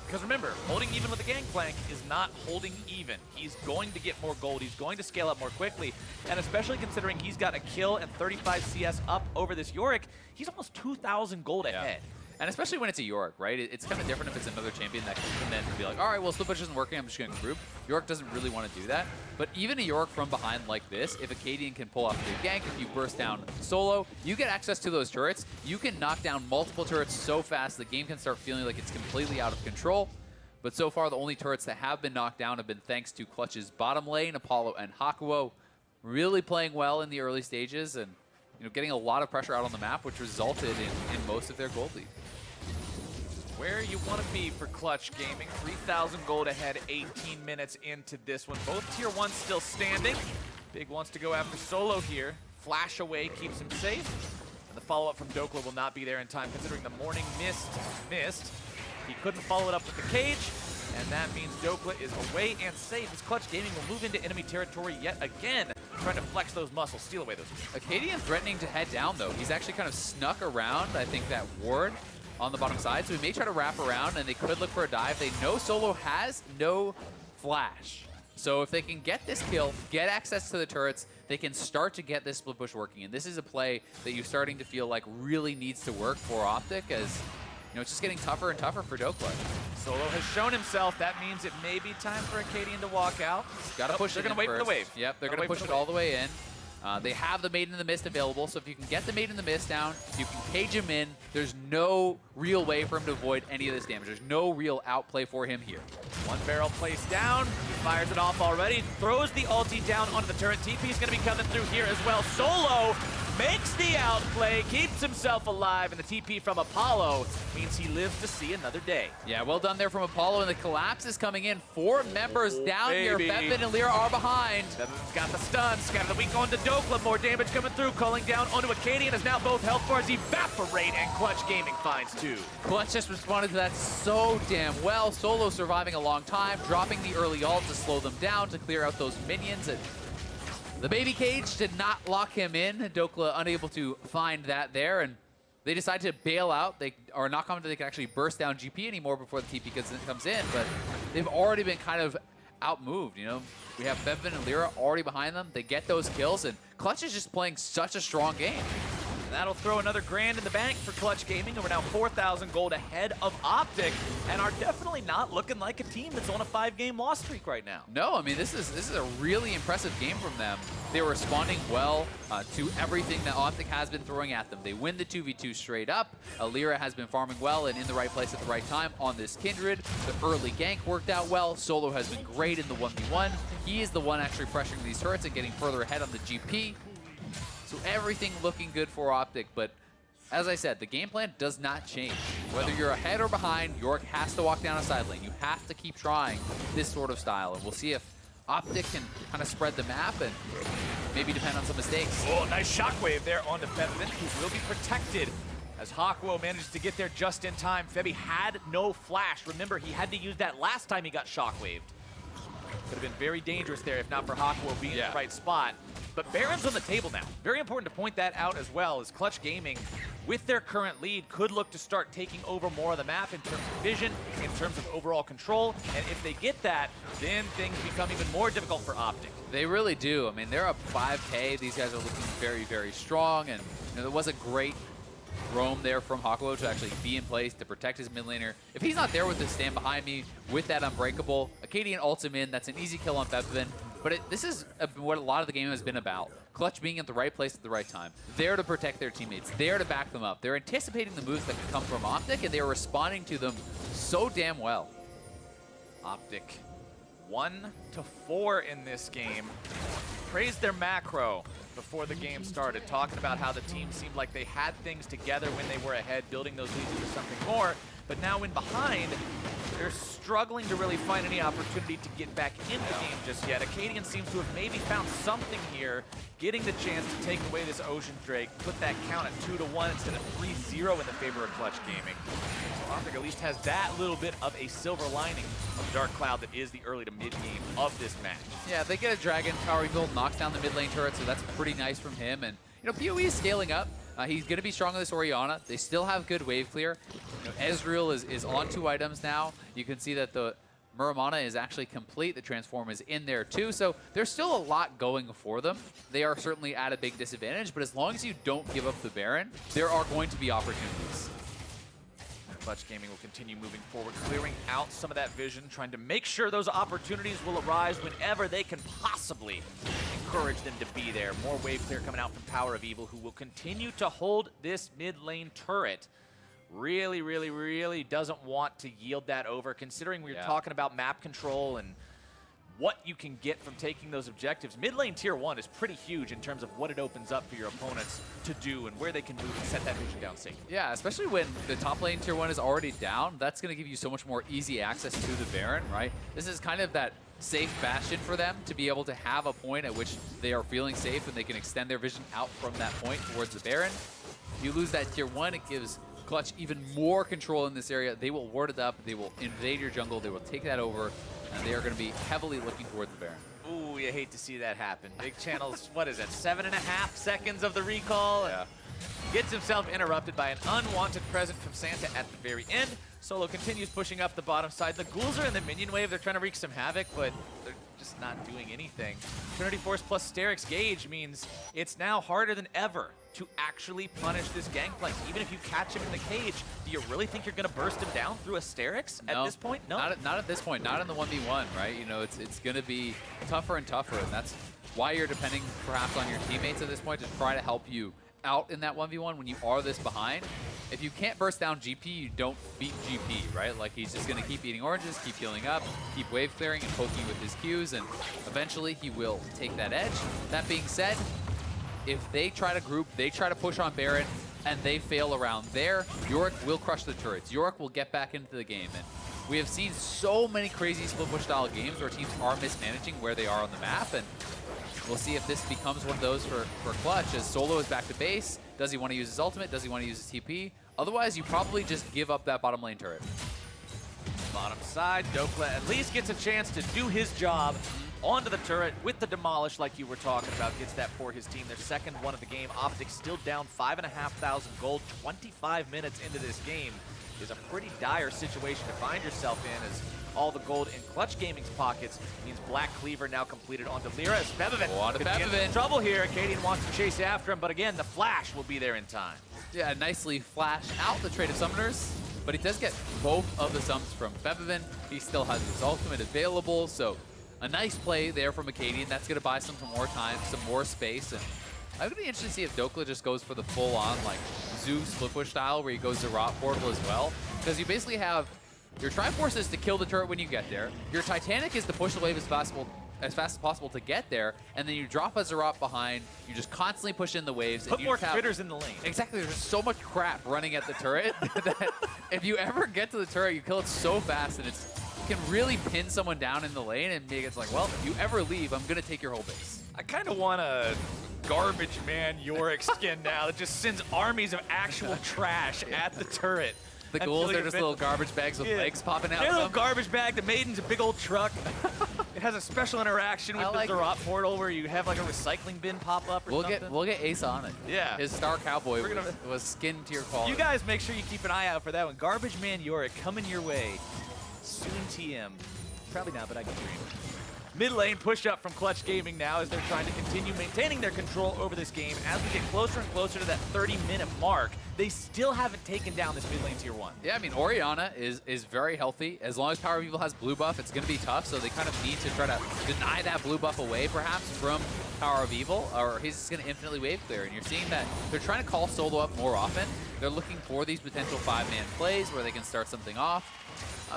S1: Because remember, holding even with the Gangplank is not holding even. He's going to get more gold. He's going to scale up more quickly. And especially considering he's got a kill and 35 CS up over this Yorick, he's almost 2,000 gold ahead.
S2: And especially when it's a Yorick, right? It's kind of different if it's another champion that can come in and be like, all right, well, split push isn't working, I'm just going to group. Yorick doesn't really want to do that. But even a Yorick from behind like this, if Akaadian can pull off the gank, if you burst down Solo, you get access to those turrets. You can knock down multiple turrets so fast, the game can start feeling like it's completely out of control. But so far, the only turrets that have been knocked down have been thanks to Clutch's bottom lane, Apollo and Hakuho, really playing well in the early stages and getting a lot of pressure out on the map, which resulted in most of their gold lead.
S1: Where you want to be for Clutch Gaming. 3,000 gold ahead, 18 minutes into this one. Both tier 1s still standing. Big wants to go after Solo here. Flash away keeps him safe. And the follow-up from Dhokla will not be there in time, considering the Morning Mist missed. He couldn't follow it up with the cage, and that means Dhokla is away and safe as Clutch Gaming will move into enemy territory yet again, trying to flex those muscles, steal away those muscles.
S2: Akaadian threatening to head down, though. He's actually kind of snuck around, I think, that ward on the bottom side, so he may try to wrap around, and they could look for a dive. They know Solo has no flash. So if they can get this kill, get access to the turrets, they can start to get this split push working. And this is a play that you're starting to feel like really needs to work for OpTic, as it's just getting tougher and tougher for Dhokla.
S1: Solo has shown himself. That means it may be time for Akaadian to walk out.
S2: Got to push it.
S1: They're going to wait for the wave.
S2: Yep, they're going to push it all the way in. They have the Maiden in the Mist available, so if you can get the Maiden in the Mist down, you can cage him in. There's no real way for him to avoid any of this damage. There's no real outplay for him here.
S1: One barrel placed down. He fires it off already. Throws the ulti down onto the turret. TP is going to be coming through here as well. Solo makes the outplay, keeps himself alive, and the TP from Apollo means he lives to see another day.
S2: Yeah, well done there from Apollo, and the collapse is coming in. 4 members down here. Febiven and LirA are behind.
S1: Febiven's got the stun. Scatter the weak on to Dhokla. More damage coming through. Calling down onto Akaadian as now both health bars evaporate, and Clutch Gaming finds 2.
S2: Clutch just responded to that so damn well. Solo surviving a long time, dropping the early ult to slow them down, to clear out those minions. And the baby cage did not lock him in. Dhokla unable to find that there, and they decide to bail out. They are not confident they can actually burst down GP anymore before the TP comes in, but they've already been kind of outmoved, We have Febiven and LirA already behind them. They get those kills, and Clutch is just playing such a strong game.
S1: And that'll throw another grand in the bank for Clutch Gaming, and we're now 4,000 gold ahead of OpTic, and are definitely not looking like a team that's on a 5-game loss streak right now.
S2: No, I mean, this is a really impressive game from them. They were responding well to everything that OpTic has been throwing at them. They win the 2v2 straight up. LirA has been farming well and in the right place at the right time on this Kindred. The early gank worked out well. Solo has been great in the 1v1. He is the one actually pressuring these turrets and getting further ahead on the GP. So everything looking good for OpTic, but as I said, the game plan does not change. Whether you're ahead or behind, Yorick has to walk down a side lane. You have to keep trying this sort of style, and we'll see if OpTic can kind of spread the map and maybe depend on some mistakes.
S1: Oh, nice shockwave there onto Febiven, who will be protected as Hakuho manages to get there just in time. Febi had no flash. Remember, he had to use that last time he got shockwaved. Could have been very dangerous there if not for Hakuho being in the right spot. But Baron's on the table now. Very important to point that out as well, as Clutch Gaming, with their current lead, could look to start taking over more of the map in terms of vision, in terms of overall control. And if they get that, then things become even more difficult for OpTic.
S2: They really do. I mean, they're up 5K. These guys are looking very, very strong. And there was a great roam there from Hakuho to actually be in place to protect his mid laner. If he's not there with the stand behind me, with that Unbreakable, Akaadian ults him in. That's an easy kill on Febiven. But this is what a lot of the game has been about. Clutch being at the right place at the right time. There to protect their teammates. There to back them up. They're anticipating the moves that can come from OpTic, and they are responding to them so damn well.
S1: OpTic 1-4 in this game. Praised their macro before the game started, talking about how the team seemed like they had things together when they were ahead, building those leads into something more. But now when behind, they're struggling to really find any opportunity to get back in the game just yet. Akaadian seems to have maybe found something here, getting the chance to take away this Ocean Drake, put that count at 2-1 instead of 3-0 in the favor of Clutch Gaming. So OpTic at least has that little bit of a silver lining of the dark cloud that is the early to mid game of this match.
S2: Yeah, they get a Dragon, PowerOfEvil knocks down the mid lane turret, so that's pretty nice from him. And PoE is scaling up. He's going to be strong on this Orianna. They still have good wave clear. Ezreal is on 2 items now. You can see that the Muramana is actually complete. The Transform is in there too. So there's still a lot going for them. They are certainly at a big disadvantage, but as long as you don't give up the Baron, there are going to be opportunities.
S1: Clutch Gaming will continue moving forward, clearing out some of that vision, trying to make sure those opportunities will arise whenever they can possibly encourage them to be there. More wave clear coming out from PowerOfEvil, who will continue to hold this mid lane turret. Really, really, really doesn't want to yield that over, considering we're talking about map control and what you can get from taking those objectives. Mid lane tier 1 is pretty huge in terms of what it opens up for your opponents to do and where they can move and set that vision down safely.
S2: Yeah, especially when the top lane tier 1 is already down. That's going to give you so much more easy access to the Baron, right? This is kind of that safe bastion for them to be able to have a point at which they are feeling safe and they can extend their vision out from that point towards the Baron. You lose that tier 1, it gives Clutch even more control in this area. They will ward it up, they will invade your jungle, they will take that over, and they are going to be heavily looking towards the Baron.
S1: Ooh, you hate to see that happen. Big Channel's, what is it, 7.5 seconds of the recall?
S2: Yeah.
S1: Gets himself interrupted by an unwanted present from Santa at the very end. Solo continues pushing up the bottom side. The ghouls are in the minion wave. They're trying to wreak some havoc, but they're just not doing anything. Trinity Force plus Steric's Gauge means it's now harder than ever to actually punish this Gangplank. Even if you catch him in the cage, do you really think you're going to burst him down through a Sterix at this point? No.
S2: Not at this point. Not in the 1v1, right? It's going to be tougher and tougher, and that's why you're depending perhaps on your teammates at this point to try to help you out in that 1v1 when you are this behind. If you can't burst down GP, you don't beat GP, right? Like, he's just going to keep eating oranges, keep healing up, keep wave clearing and poking with his Qs, and eventually he will take that edge. That being said, if they try to group, they try to push on Baron, and they fail around there, Yorick will crush the turrets. Yorick will get back into the game, and we have seen so many crazy split push style games where teams are mismanaging where they are on the map, and we'll see if this becomes one of those for Clutch, as Solo is back to base. Does he want to use his ultimate? Does he want to use his TP? Otherwise, you probably just give up that bottom lane turret.
S1: Bottom side, Dhokla at least gets a chance to do his job onto the turret with the demolish like you were talking about. Gets that for his team. Their second one of the game. OpTic still down 5,500 gold. 25 minutes into this game is a pretty dire situation to find yourself in, as all the gold in Clutch Gaming's pockets means Black Cleaver now completed onto LirA. As Febiven trouble here. Akaadian wants to chase after him, but again, the flash will be there in time.
S2: Yeah, nicely flashed out the trade of summoners, but he does get both of the sums from Febiven. He still has his ultimate available, so a nice play there from Akaadian. That's going to buy some more time, some more space, and I'm going to be interested to see if Dhokla just goes for the full-on, like, Zeus split push style where he goes to Rot Portal as well, because you basically have your Triforce is to kill the turret when you get there. Your Titanic is to push the wave as fast as possible to get there, and then you drop a Zerat behind. You just constantly push in the waves.
S1: Put more critters in the lane.
S2: Exactly. There's so much crap running at the turret that if you ever get to the turret, you kill it so fast, and it's can really pin someone down in the lane and make it like, well, if you ever leave, I'm going to take your whole base.
S1: I kind of want a garbage man Yorick skin now that just sends armies of actual trash at the turret.
S2: The ghouls are just little garbage bags with legs popping out.
S1: They're a little garbage bag. The Maiden's a big old truck. It has a special interaction with the Zerat portal where you have like a recycling bin pop up or something.
S2: We'll get Ace on it.
S1: Yeah.
S2: His Star Cowboy was skin tier quality.
S1: You guys make sure you keep an eye out for that one. Garbage man Yorick coming your way. Soon TM. Probably not, but I can dream. Mid lane pushed up from Clutch Gaming now as they're trying to continue maintaining their control over this game. As we get closer and closer to that 30-minute mark, they still haven't taken down this mid lane tier 1.
S2: Yeah, I mean, Orianna is very healthy. As long as PowerOfEvil has blue buff, it's going to be tough, so they kind of need to try to deny that blue buff away, perhaps, from PowerOfEvil, or he's just going to infinitely wave clear. And you're seeing that they're trying to call solo up more often. They're looking for these potential 5-man plays where they can start something off.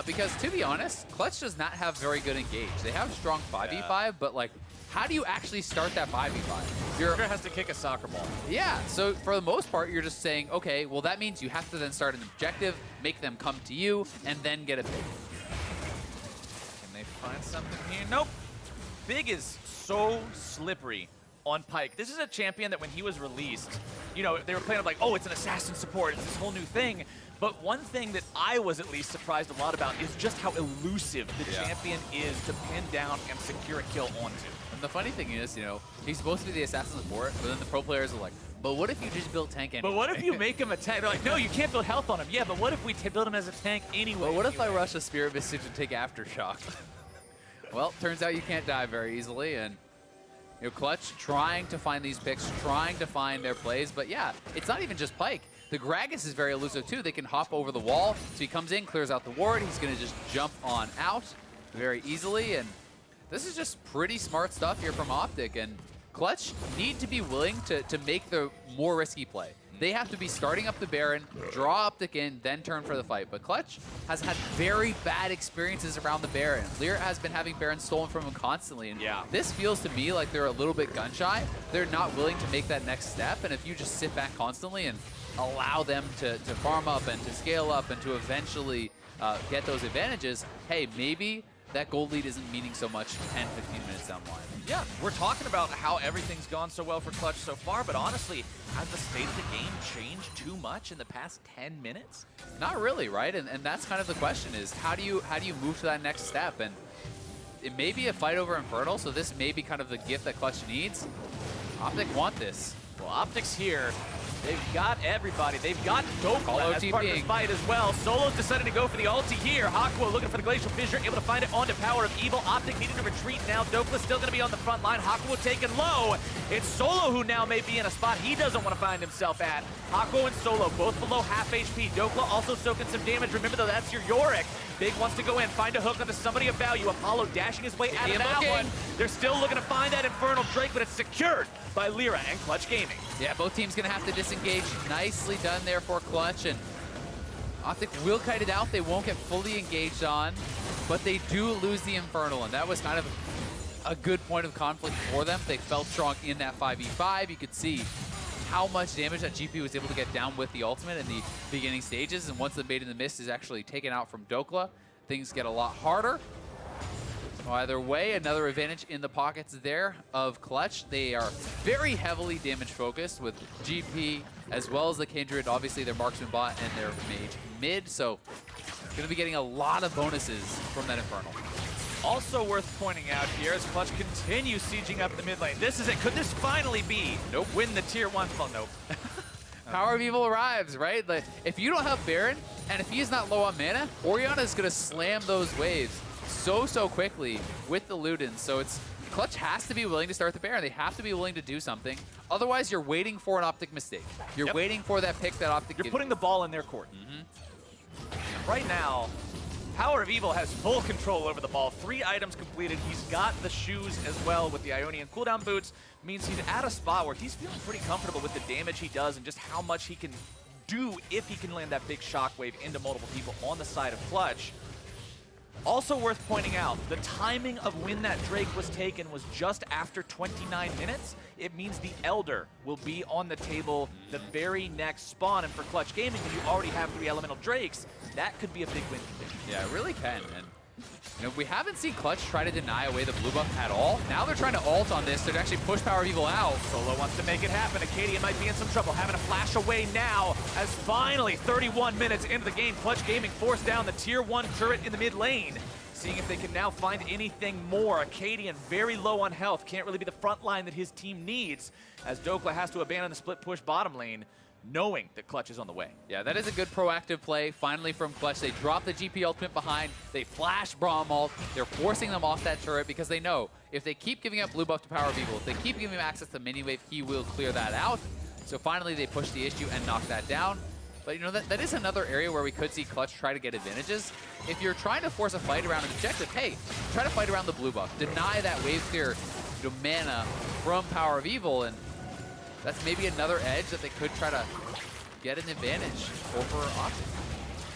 S2: Because, to be honest, Clutch does not have very good engage. They have strong 5v5, but, like, how do you actually start that 5v5?
S1: Syndra has to kick a soccer ball.
S2: Yeah, so for the most part, you're just saying, okay, well, that means you have to then start an objective, make them come to you, and then get a big.
S1: Can they find something here? Nope. Big is so slippery on Pyke. This is a champion that when he was released, you know, they were playing up like, oh, it's an assassin support, it's this whole new thing. But one thing that I was at least surprised a lot about is just how elusive the champion is to pin down and secure a kill onto.
S2: And the funny thing is, you know, he's supposed to be the assassin support, but then the pro players are like, but what if you just build tank anyway?
S1: But what if you make him a tank? They're like, no, you can't build health on him. Yeah, but what if we build him as a tank anyway?
S2: Well, what if I rush a Spirit Visage and take Aftershock? Well, turns out you can't die very easily, and you know, Clutch trying to find these picks, trying to find their plays, but yeah, it's not even just Pyke. The Gragas is very elusive too. They can hop over the wall, so he comes in, clears out the ward. He's going to just jump on out very easily, and this is just pretty smart stuff here from OpTic, and Clutch need to be willing to make the more risky play. They have to be starting up the Baron, draw OpTic in, then turn for the fight. But Clutch has had very bad experiences around the Baron. LirA has been having Baron stolen from him constantly. And this feels to me like they're a little bit gun-shy. They're not willing to make that next step. And if you just sit back constantly and allow them to farm up and to scale up and to eventually get those advantages, hey, maybe that gold lead isn't meaning so much 10, 15 minutes down the line.
S1: Yeah, we're talking about how everything's gone so well for Clutch so far, but honestly, has the state of the game changed too much in the past 10 minutes?
S2: Not really, right? And that's kind of the question is, how do you move to that next step? And it may be a fight over Infernal, so this may be kind of the gift that Clutch needs. OpTic want this.
S1: Well, OpTic's here. They've got everybody. They've got Dhokla as part of this fight as well. Solo's decided to go for the ulti here. Hakuho looking for the Glacial Fissure, able to find it onto PowerOfEvil. OpTic needing to retreat now. Dhokla still going to be on the front line. Hakuho taken low. It's Solo who now may be in a spot he doesn't want to find himself at. Hakuho and Solo both below half HP. Dhokla also soaking some damage. Remember though, that's your Yorick. Big wants to go in, find a hook onto somebody of value. Apollo dashing his way out of that one. They're still looking to find that Infernal Drake, but it's secured by LirA and Clutch Gaming.
S2: Yeah, both teams gonna have to disengage. Nicely done there for Clutch, and OpTic will kite it out. They won't get fully engaged on, but they do lose the Infernal, and that was kind of a good point of conflict for them. They felt strong in that 5v5. You could see how much damage that GP was able to get down with the ultimate in the beginning stages, and once the Maid in the Mist is actually taken out from Dhokla, things get a lot harder. So either way, another advantage in the pockets there of Clutch. They are very heavily damage focused with GP as well as the Kindred, obviously their marksman bot and their mage mid, so going to be getting a lot of bonuses from that Infernal.
S1: Also worth pointing out here as Clutch continues sieging up the mid lane. This is it. Could this finally be win the tier 1? Well, nope.
S2: PowerOfEvil arrives, right? Like, if you don't have Baron, and if he's not low on mana, Orianna is going to slam those waves so quickly with the Ludens. So it's Clutch has to be willing to start the Baron. They have to be willing to do something. Otherwise, you're waiting for an OpTic mistake. You're waiting for that pick that OpTic
S1: You're putting the ball in their court. Right now, PowerOfEvil has full control over the ball. 3 items completed. He's got the shoes as well with the Ionian cooldown boots. Means he's at a spot where he's feeling pretty comfortable with the damage he does and just how much he can do if he can land that big shockwave into multiple people on the side of Clutch. Also worth pointing out, the timing of when that Drake was taken was just after 29 minutes. It means the Elder will be on the table the very next spawn. And for Clutch Gaming, when you already have 3 elemental Drakes, that could be a big win.
S2: Yeah, it really can. And You know, we haven't seen Clutch try to deny away the blue buff at all. Now they're trying to ult on this to actually push PowerOfEvil out.
S1: Solo wants to make it happen. Akaadian might be in some trouble, having to flash away now as finally 31 minutes into the game, Clutch Gaming forced down the tier 1 turret in the mid lane. Seeing if they can now find anything more. Akaadian very low on health, can't really be the front line that his team needs, as Dhokla has to abandon the split push bottom lane, knowing that Clutch is on the way.
S2: Yeah, that is a good proactive play finally from Clutch. They drop the GP ultimate behind, they flash Braum ult, they're forcing them off that turret because they know if they keep giving up blue buff to PowerOfEvil, if they keep giving him access to mini wave, he will clear that out. So finally they push the issue and knock that down. But you know, that is another area where we could see Clutch try to get advantages. If you're trying to force a fight around an objective, hey, try to fight around the blue buff. Deny that wave clear mana from PowerOfEvil, and that's maybe another edge that they could try to get an advantage over OpTic.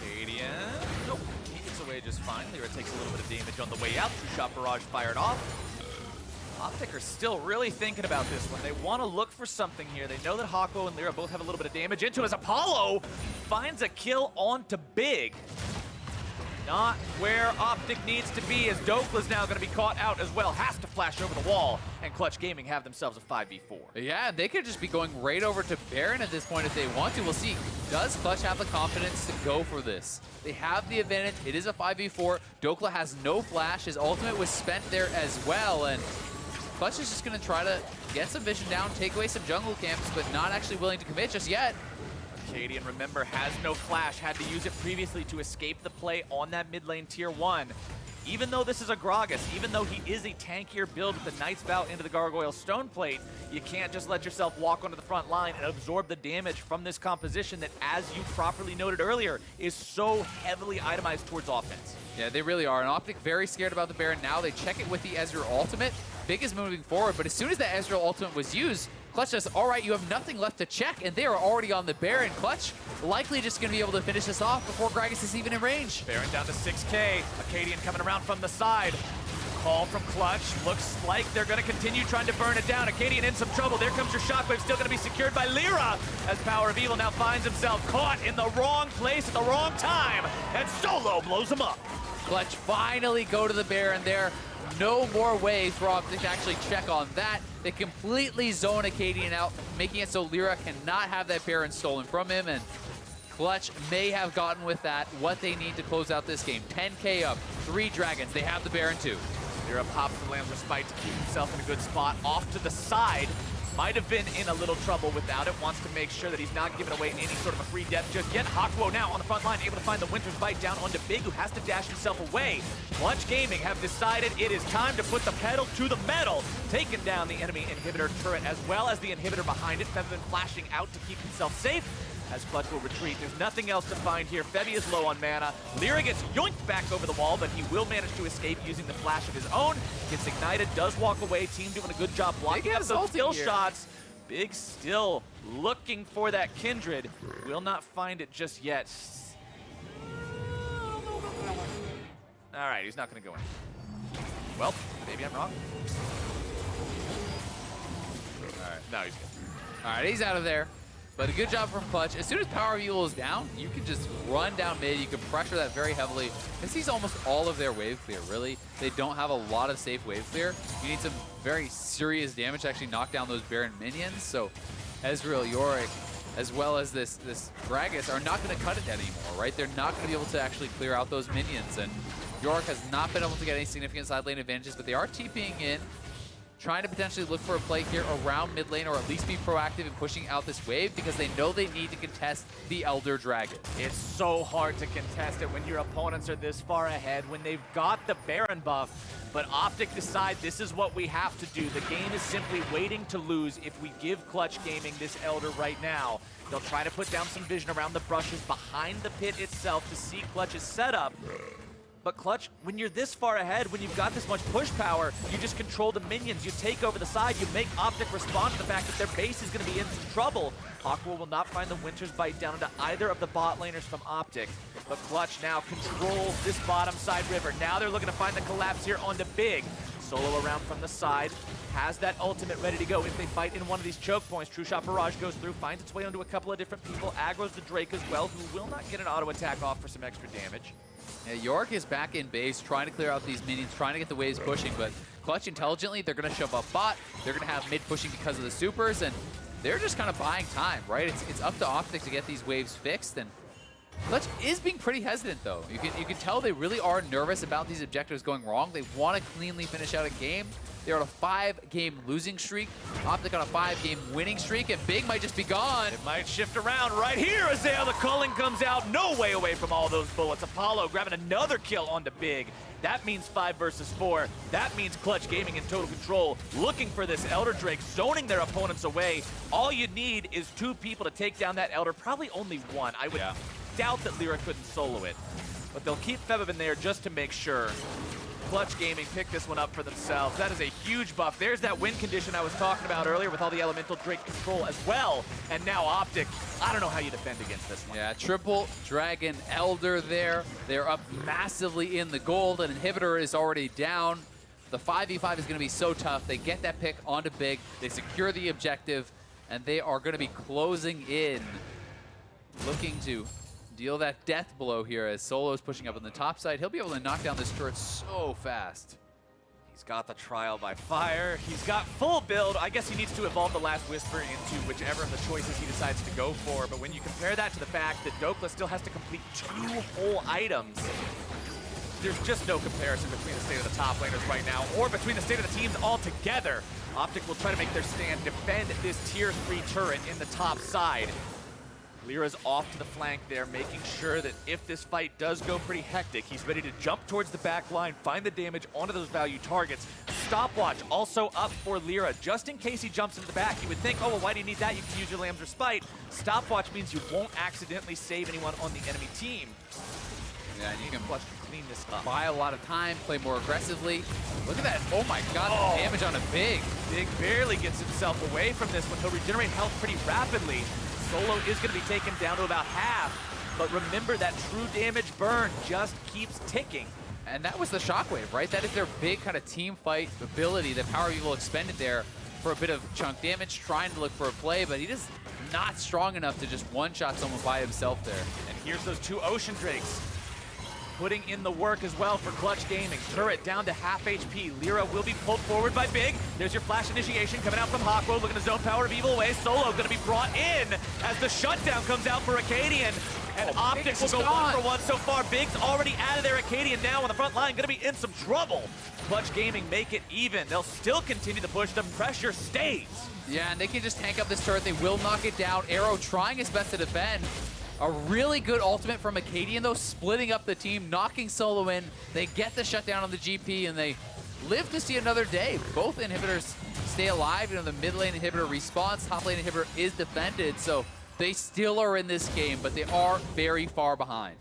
S1: Akaadian, nope, he gets away just fine. LirA takes a little bit of damage on the way out. Two-shot barrage fired off. OpTic are still really thinking about this one. They want to look for something here. They know that Hakuho and LirA both have a little bit of damage into as Apollo finds a kill onto Big. Not where OpTic needs to be, as Dhokla's now going to be caught out as well. Has to flash over the wall, and Clutch Gaming have themselves a 5v4.
S2: Yeah, they could just be going right over to Baron at this point if they want to. We'll see. Does Clutch have the confidence to go for this? They have the advantage. It is a 5v4. Dhokla has no flash. His ultimate was spent there as well, and Clutch is just going to try to get some vision down, take away some jungle camps, but not actually willing to commit just yet.
S1: Akaadian, remember, has no flash, had to use it previously to escape the play on that mid lane tier 1. Even though this is a Gragas, even though he is a tankier build with the Knight's Vow into the Gargoyle Stone Plate, you can't just let yourself walk onto the front line and absorb the damage from this composition that, as you properly noted earlier, is so heavily itemized towards offense.
S2: Yeah, they really are. And OpTic very scared about the Baron now. They check it with the Ezreal ultimate. Big is moving forward, but as soon as the Ezreal ultimate was used, Clutch says, all right, you have nothing left to check, and they are already on the Baron. Clutch likely just going to be able to finish this off before Gragas is even in range.
S1: Baron down to 6K. Akaadian coming around from the side. Call from Clutch. Looks like they're going to continue trying to burn it down. Akaadian in some trouble. There comes your shockwave, still going to be secured by LirA, as PowerOfEvil now finds himself caught in the wrong place at the wrong time, and Solo blows him up.
S2: Clutch finally go to the Baron there. No more ways for OpTic to actually check on that. They completely zone Akaadian out, making it so LirA cannot have that Baron stolen from him, and Clutch may have gotten with that what they need to close out this game. 10K up, 3 dragons. They have the Baron too.
S1: LirA pops the Lamb's Respite to keep himself in a good spot. Off to the side. Might have been in a little trouble without it. Wants to make sure that he's not giving away any sort of a free death just yet. Hakuho now on the front line, able to find the Winter's Bite down onto Big, who has to dash himself away. Clutch Gaming have decided it is time to put the pedal to the metal, taking down the enemy inhibitor turret as well as the inhibitor behind it. Febiven flashing out to keep himself safe as Clutch will retreat. There's nothing else to find here. Febi is low on mana. LirA gets yoinked back over the wall, but he will manage to escape using the flash of his own. Gets ignited, does walk away. Team doing a good job blocking out those skill shots. Big still looking for that Kindred. Will not find it just yet. All right, he's not going to go in. Well, maybe I'm wrong. All right, no, he's good.
S2: All right, he's out of there. But a good job from Clutch. As soon as PowerOfEvil is down, you can just run down mid. You can pressure that very heavily. This is almost all of their wave clear, really. They don't have a lot of safe wave clear. You need some very serious damage to actually knock down those Baron minions. So Ezreal, Yorick, as well as this Gragas are not going to cut it anymore, right? They're not going to be able to actually clear out those minions. And Yorick has not been able to get any significant side lane advantages, but they are TPing in, trying to potentially look for a play here around mid lane, or at least be proactive in pushing out this wave, because they know they need to contest the Elder Dragon.
S1: It's so hard to contest it when your opponents are this far ahead, when they've got the Baron buff. But OpTic decide this is what we have to do. The game is simply waiting to lose if we give Clutch Gaming this Elder right now. They'll try to put down some vision around the brushes behind the pit itself to see Clutch's setup. But Clutch, when you're this far ahead, when you've got this much push power, you just control the minions, you take over the side, you make OpTic respond to the fact that their base is going to be in some trouble. Hakuho will not find the Winter's Bite down into either of the bot laners from OpTic. But Clutch now controls this bottom side river. Now they're looking to find the collapse here onto Big. Solo around from the side, has that ultimate ready to go if they fight in one of these choke points. True Shot Barrage goes through, finds its way onto a couple of different people, aggroes the Drake as well, who will not get an auto attack off for some extra damage.
S2: Yeah, Yorick is back in base, trying to clear out these minions, trying to get the waves pushing, but Clutch intelligently, they're going to shove up bot, they're going to have mid pushing because of the supers, and they're just kind of buying time, right? It's up to OpTic to get these waves fixed, and Clutch is being pretty hesitant, though. You can tell they really are nervous about these objectives going wrong. They want to cleanly finish out a game. They're on a 5-game losing streak. OpTic on a 5-game winning streak, and Big might just be gone.
S1: It might shift around right here. Ezreal, the culling comes out. No way away from all those bullets. Apollo grabbing another kill onto Big. That means 5 versus 4. That means Clutch Gaming in total control, looking for this Elder Drake, zoning their opponents away. All you need is 2 people to take down that Elder, probably only 1. I would doubt that LirA couldn't solo it, but they'll keep Febiven there just to make sure. Clutch Gaming picked this one up for themselves. That is a huge buff. There's that win condition I was talking about earlier with all the Elemental Drake control as well. And now OpTic, I don't know how you defend against this one.
S2: Yeah, triple Dragon Elder there. They're up massively in the gold. An inhibitor is already down. The 5v5 is going to be so tough. They get that pick onto Big. They secure the objective, and they are going to be closing in, looking to deal that death blow here as Solo's pushing up on the top side. He'll be able to knock down this turret so fast.
S1: He's got the trial by fire. He's got full build. I guess he needs to evolve the Last Whisper into whichever of the choices he decides to go for. But when you compare that to the fact that Dhokla still has to complete 2 whole items, there's just no comparison between the state of the top laners right now or between the state of the teams altogether. OpTic will try to make their stand, defend this tier 3 turret in the top side. LirA's off to the flank there, making sure that if this fight does go pretty hectic, he's ready to jump towards the back line, find the damage onto those value targets. Stopwatch also up for LirA, just in case he jumps into the back. You would think, oh, well, why do you need that? You can use your Lamb's Respite. Stopwatch means you won't accidentally save anyone on the enemy team.
S2: Yeah, and you can
S1: Clutch to clean this up.
S2: buy a lot of time, play more aggressively. Look at that. Oh my god, the damage on a Big.
S1: Big barely gets himself away from this one. He'll regenerate health pretty rapidly. Solo is going to be taken down to about half, but remember that true damage burn just keeps ticking.
S2: And that was the Shockwave, right? That is their big kind of team fight ability that PowerOfEvil expended there for a bit of chunk damage, trying to look for a play, but he just not strong enough to just one-shot someone by himself there.
S1: And here's those 2 Ocean Drakes putting in the work as well for Clutch Gaming. Turret down to half HP. LirA will be pulled forward by Big. There's your flash initiation coming out from Hakuho, looking to zone PowerOfEvil away. Solo going to be brought in as the shutdown comes out for Akaadian. And OpTic will go 1 for 1 so far. Big's already out of there. Akaadian now on the front line, going to be in some trouble. Clutch Gaming make it even. They'll still continue to push. The pressure stays.
S2: Yeah, and they can just tank up this turret. They will knock it down. Arrow trying his best to defend. A really good ultimate from Akaadian, though, splitting up the team, knocking Solo in. They get the shutdown on the GP, and they live to see another day. Both inhibitors stay alive. You know, the mid lane inhibitor respawns, top lane inhibitor is defended, so they still are in this game, but they are very far behind.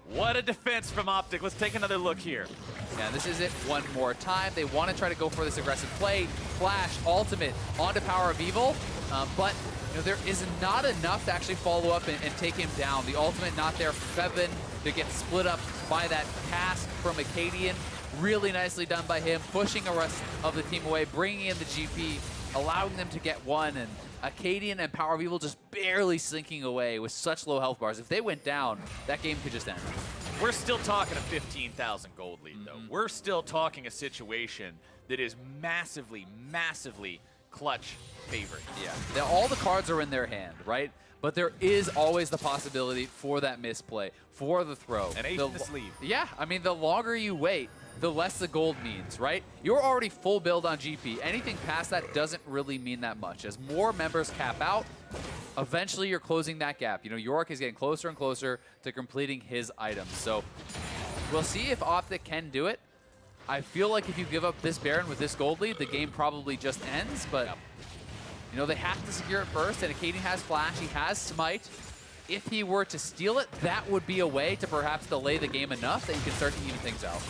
S1: What a defense from OpTic. Let's take another look here.
S2: Yeah, this is it one more time. They want to try to go for this aggressive play. Flash, ultimate, onto PowerOfEvil, but you know, there is not enough to actually follow up and take him down. The ultimate not there for Febiven. They get split up by that cast from Akaadian. Really nicely done by him, pushing the rest of the team away, bringing in the GP, allowing them to get 1, and Akaadian and PowerOfEvil just barely slinking away with such low health bars. If they went down, that game could just end.
S1: We're still talking a 15,000 gold lead, though. We're still talking a situation that is massively, massively Clutch favored.
S2: Yeah, all the cards are in their hand, right? But there is always the possibility for that misplay, for the throw.
S1: An ace in the sleeve.
S2: Yeah, I mean, the longer you wait, the less the gold means, right? You're already full build on GP. Anything past that doesn't really mean that much. As more members cap out, eventually you're closing that gap. You know, Yorick is getting closer and closer to completing his items. So we'll see if OpTic can do it. I feel like if you give up this Baron with this gold lead, the game probably just ends, but you know, they have to secure it first, and Akaadian has Flash, he has Smite. If he were to steal it, that would be a way to perhaps delay the game enough that you can start to even things out.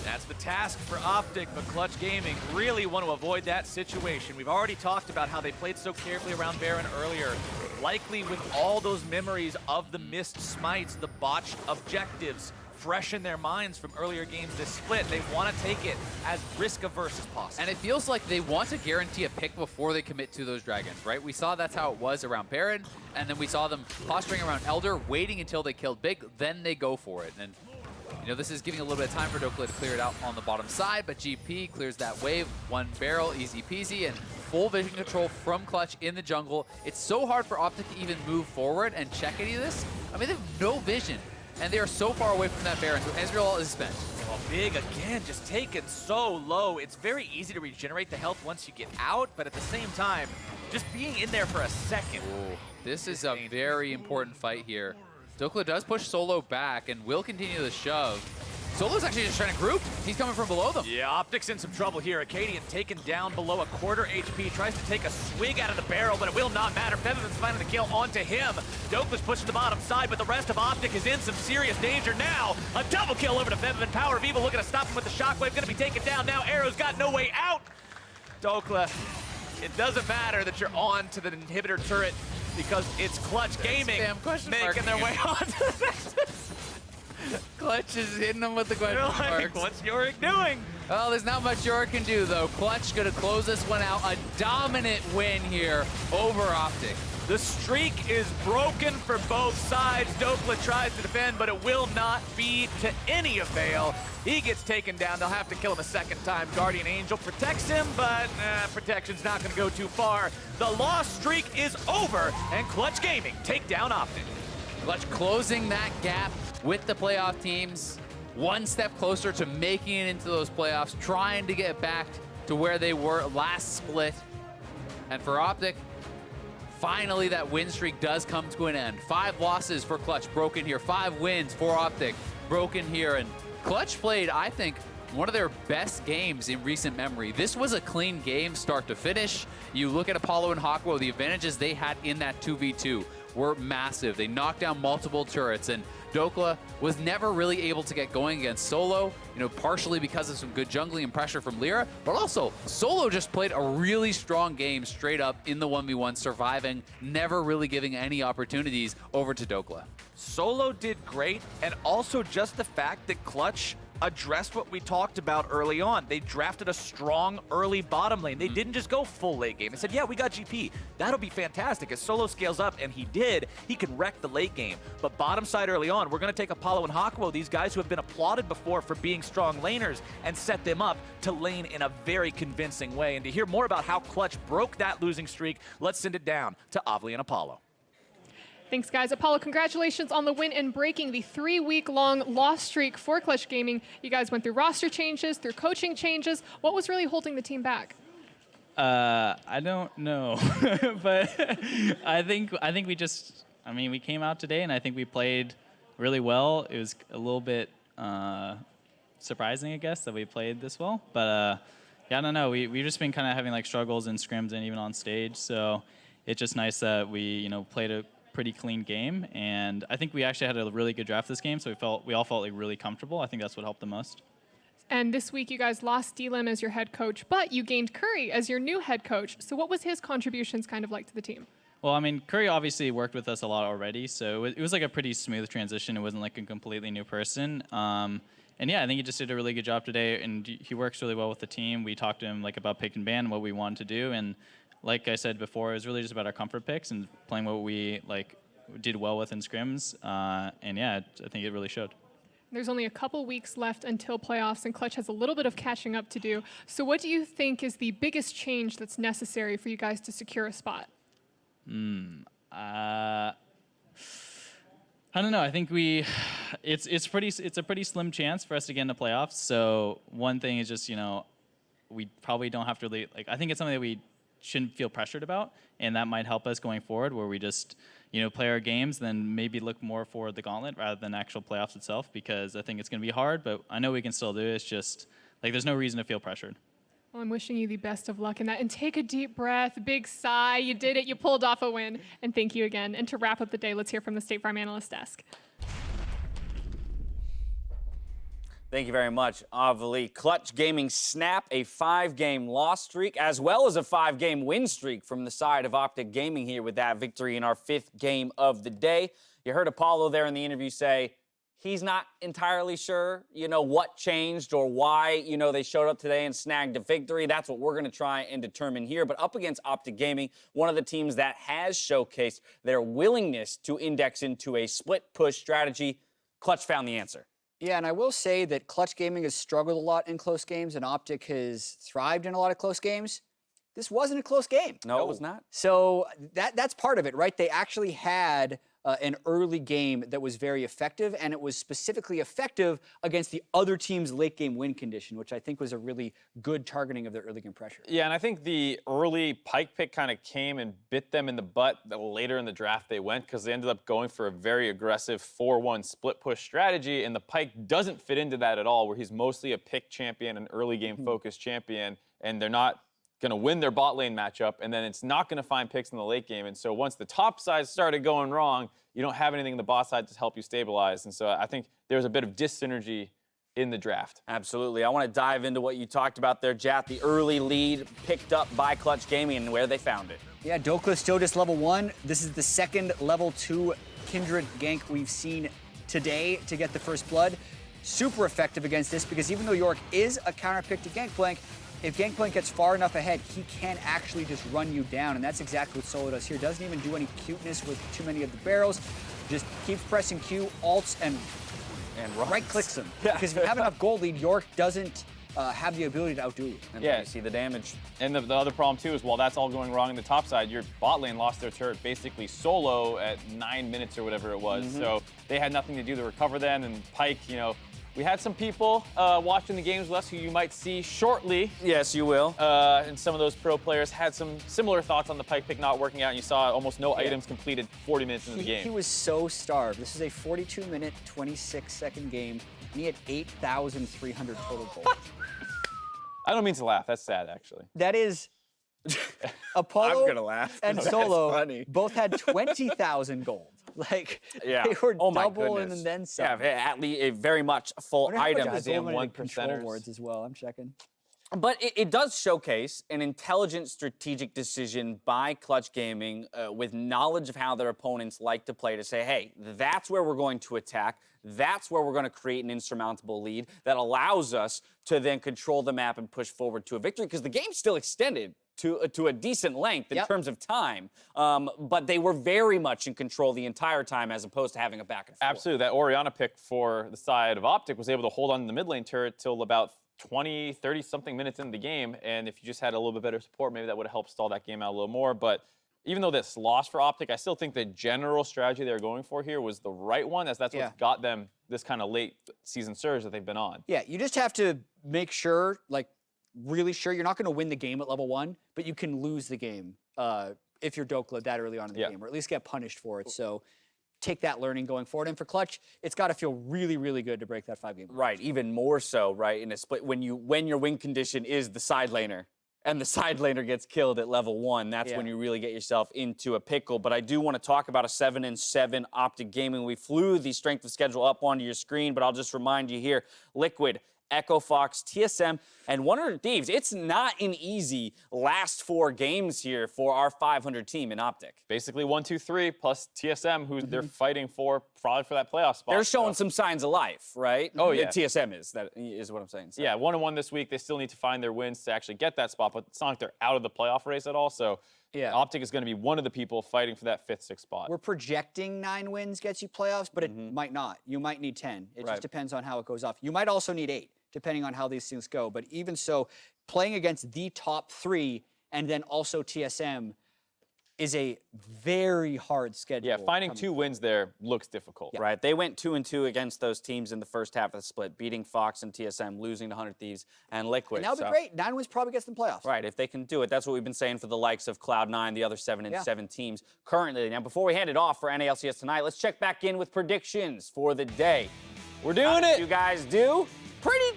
S1: That's the task for OpTic, but Clutch Gaming really want to avoid that situation. We've already talked about how they played so carefully around Baron earlier, likely with all those memories of the missed smites, the botched objectives, fresh in their minds from earlier games this split. They want to take it as risk-averse as possible.
S2: And it feels like they want to guarantee a pick before they commit to those dragons, right? We saw that's how it was around Baron, and then we saw them posturing around Elder, waiting until they killed Big, then they go for it. And you know, this is giving a little bit of time for Dhokla to clear it out on the bottom side, but GP clears that wave, one barrel, easy peasy, and full vision control from Clutch in the jungle. It's so hard for OpTic to even move forward and check any of this. I mean, they have no vision, and they are so far away from that Baron, so Ezreal is spent.
S1: Well, Big, again, just taken so low. It's very easy to regenerate the health once you get out, but at the same time, just being in there for a second.
S2: Ooh, this is a very important fight here. Dhokla does push Solo back and will continue the shove. Solo's actually just trying to group. He's coming from below them.
S1: Yeah, OpTic's in some trouble here. Akaadian taken down below a quarter HP, tries to take a swig out of the barrel, but it will not matter. Febiven's finding the kill onto him. Dhokla's pushing the bottom side, but the rest of OpTic is in some serious danger now. A double kill over to Febiven. PowerOfEvil looking to stop him with the shockwave. Gonna be taken down now. Arrow's got no way out. Dhokla, it doesn't matter that you're on to the inhibitor turret because it's Clutch Gaming making their way on to the next.
S2: Clutch is hitting them with the question marks.
S1: What's Yorick doing?
S2: Well, there's not much Yorick can do, though. Clutch gonna close this one out. A dominant win here over OpTic.
S1: The streak is broken for both sides. Dhokla tries to defend, but it will not be to any avail. He gets taken down. They'll have to kill him a second time. Guardian Angel protects him, but protection's not going to go too far. The loss streak is over, and Clutch Gaming take down OpTic.
S2: Clutch closing that gap with the playoff teams. One step closer to making it into those playoffs, trying to get back to where they were last split. And for OpTic, finally, that win streak does come to an end. 5 losses for Clutch, broken here. 5 wins for OpTic, broken here. And Clutch played, I think, one of their best games in recent memory. This was a clean game, start to finish. You look at Apollo and Hakuho, the advantages they had in that 2v2 were massive. They knocked down multiple turrets, and Dhokla was never really able to get going against Solo, you know, partially because of some good jungling and pressure from LirA, but also Solo just played a really strong game straight up in the 1v1, surviving, never really giving any opportunities over to Dhokla.
S1: Solo did great, and also just the fact that Clutch addressed what we talked about early on. They drafted a strong early bottom lane. They didn't just go full late game. They said, yeah, we got GP. That'll be fantastic. As Solo scales up, and he did, he can wreck the late game. But bottom side early on, we're going to take Apollo and Hakuho, these guys who have been applauded before for being strong laners, and set them up to lane in a very convincing way. And to hear more about how Clutch broke that losing streak, let's send it down to Ovly and Apollo.
S3: Thanks, guys. Apollo, congratulations on the win and breaking the 3-week-long loss streak for Clutch Gaming. You guys went through roster changes, through coaching changes. What was really holding the team back?
S4: I don't know, but I think we just, I mean, we came out today and I think we played really well. It was a little bit surprising, I guess, that we played this well. But yeah, I don't know. We've just been kind of having like struggles in scrims and even on stage. So it's just nice that we, you know, played a pretty clean game, and I think we actually had a really good draft this game, so we all felt like really comfortable. I think that's what helped the most.
S3: And this week you guys lost D-Lim as your head coach, but you gained Curry as your new head coach. So what was his contributions kind of like to the team?
S4: Well, I mean, Curry obviously worked with us a lot already, so it was like a pretty smooth transition. It wasn't like a completely new person. And yeah, I think he just did a really good job today, and he works really well with the team. We talked to him like about pick and ban, what we wanted to do, and like I said before, it was really just about our comfort picks and playing what we like did well with in scrims. And yeah, I think it really showed.
S3: There's only a couple weeks left until playoffs, and Clutch has a little bit of catching up to do. So what do you think is the biggest change that's necessary for you guys to secure a spot?
S4: I don't know. I think it's a pretty slim chance for us to get into playoffs. So one thing is just, you know, we probably don't have to really, like, I think it's something that we shouldn't feel pressured about, and that might help us going forward, where we just, you know, play our games, then maybe look more for the gauntlet rather than actual playoffs itself, because I think it's going to be hard, but I know we can still do it. It's just, like, there's no reason to feel pressured.
S3: Well, I'm wishing you the best of luck in that. And take a deep breath, big sigh. You did it. You pulled off a win. And thank you again. And to wrap up the day, let's hear from the State Farm Analyst Desk.
S5: Thank you very much, Ovly. Clutch Gaming snap a 5-game loss streak, as well as a 5-game win streak from the side of OpTic Gaming here with that victory in our 5th game of the day. You heard Apollo there in the interview say, He's not entirely sure, what changed or why, they showed up today and snagged a victory. That's what we're going to try and determine here. But up against OpTic Gaming, one of the teams that has showcased their willingness to index into a split push strategy, Clutch found the answer.
S6: Yeah, and I will say that Clutch Gaming has struggled a lot in close games, and OpTic has thrived in a lot of close games. This wasn't a close game.
S5: No, it was not.
S6: So that's part of it, right? They actually had an early game that was very effective, and it was specifically effective against the other team's late game win condition, which I think was a really good targeting of their early game pressure.
S7: Yeah, and I think the early Pyke pick kind of came and bit them in the butt the later in the draft they went, because they ended up going for a very aggressive 4-1 split push strategy, and the Pyke doesn't fit into that at all, where he's mostly a pick champion, an early game focused champion, and they're not going to win their bot lane matchup, and then it's not going to find picks in the late game. And so once the top side started going wrong, you don't have anything in the bot side to help you stabilize. And so I think there's a bit of dyssynergy in the draft.
S5: Absolutely. I want to dive into what you talked about there, Jat, the early lead picked up by Clutch Gaming and where they found it.
S6: Yeah, Dhokla still just level 1. This is the second level 2 Kindred gank we've seen today to get the first blood. Super effective against this, because even though Yorick is a counter pick to Gangplank, if Gangplank gets far enough ahead, he can actually just run you down, and that's exactly what Solo does here. Doesn't even do any cuteness with too many of the barrels. Just keeps pressing Q, ults, and right-clicks him.
S5: Yeah.
S6: Because if you have enough gold lead, Yorick doesn't have the ability to outdo you.
S5: And
S7: Yeah.
S5: you see the damage.
S7: And the other problem, too, is while that's all going wrong in the top side, your bot lane lost their turret basically solo at 9 minutes or whatever it was. So they had nothing to do to recover then, and Pyke, we had some people watching the games with us who you might see shortly.
S5: Yes, you will.
S7: And some of those pro players had some similar thoughts on the Pyke pick not working out, and you saw almost no items completed 40 minutes into the game.
S6: He was so starved. This is a 42-minute, 26-second game, and he had 8,300 total gold.
S7: I don't mean to laugh. That's sad, actually.
S6: That is... Apollo
S5: I'm gonna laugh.
S6: and
S5: That's
S6: Solo
S5: funny.
S6: both had 20,000 gold. Like,
S5: Yeah.
S6: they were
S5: Oh my
S6: double
S5: goodness.
S6: and then some.
S5: Yeah, at least a very much full
S6: Wonder how much
S5: item.
S6: of his
S7: Goddamn
S6: gold went into
S7: 1%ers.
S6: control wards as well. I'm checking.
S5: But it does showcase an intelligent strategic decision by Clutch Gaming with knowledge of how their opponents like to play, to say, hey, that's where we're going to attack. That's where we're going to create an insurmountable lead that allows us to then control the map and push forward to a victory, because the game's still extended to a decent length in terms of time. But they were very much in control the entire time, as opposed to having a back and forth.
S7: Absolutely. That Orianna pick for the side of OpTic was able to hold on to the mid lane turret till about 20, 30-something minutes into the game, and if you just had a little bit better support, maybe that would have helped stall that game out a little more. But even though this loss for OpTic, I still think the general strategy they were going for here was the right one, as that's what got them this kind of late season surge that they've been on.
S6: Yeah, you just have to make sure, like, really sure you're not going to win the game at level 1, but you can lose the game if you're Dhokla that early on in the game, or at least get punished for it. So take that learning going forward. And for Clutch, it's got to feel really, really good to break that 5-game.
S5: Right, even more so, right, in a split, when your win condition is the side laner, and the side laner gets killed at level 1, that's when you really get yourself into a pickle. But I do want to talk about a 7-7 OpTic Gaming. We flew the strength of schedule up onto your screen, but I'll just remind you here, Liquid, Echo Fox, TSM, and 100 Thieves. It's not an easy last 4 games here for our 500 team in OpTic.
S7: Basically 1, 2, 3 plus TSM, who they're fighting for, probably for that playoff spot.
S5: They're showing some signs of life, right?
S7: Oh, yeah.
S5: TSM is, that is what I'm saying. So.
S7: Yeah, 1-1 this week. They still need to find their wins to actually get that spot, but it's not like they're out of the playoff race at all. So OpTic is going to be one of the people fighting for that 5th, 6th spot.
S6: We're projecting 9 wins gets you playoffs, but it might not. You might need 10. It just depends on how it goes off. You might also need 8, depending on how these things go. But even so, playing against the top 3 and then also TSM is a very hard schedule.
S7: Yeah, finding 2 wins there looks difficult.
S5: Yeah. Right, they went 2-2 against those teams in the first half of the split, beating Fox and TSM, losing to 100 Thieves and Liquid.
S6: And that would be great. 9 wins probably gets them playoffs.
S5: Right, if they can do it. That's what we've been saying for the likes of Cloud9, the other 7-7 teams currently. Now, before we hand it off for NALCS tonight, let's check back in with predictions for the day.
S7: We're doing it!
S5: You guys do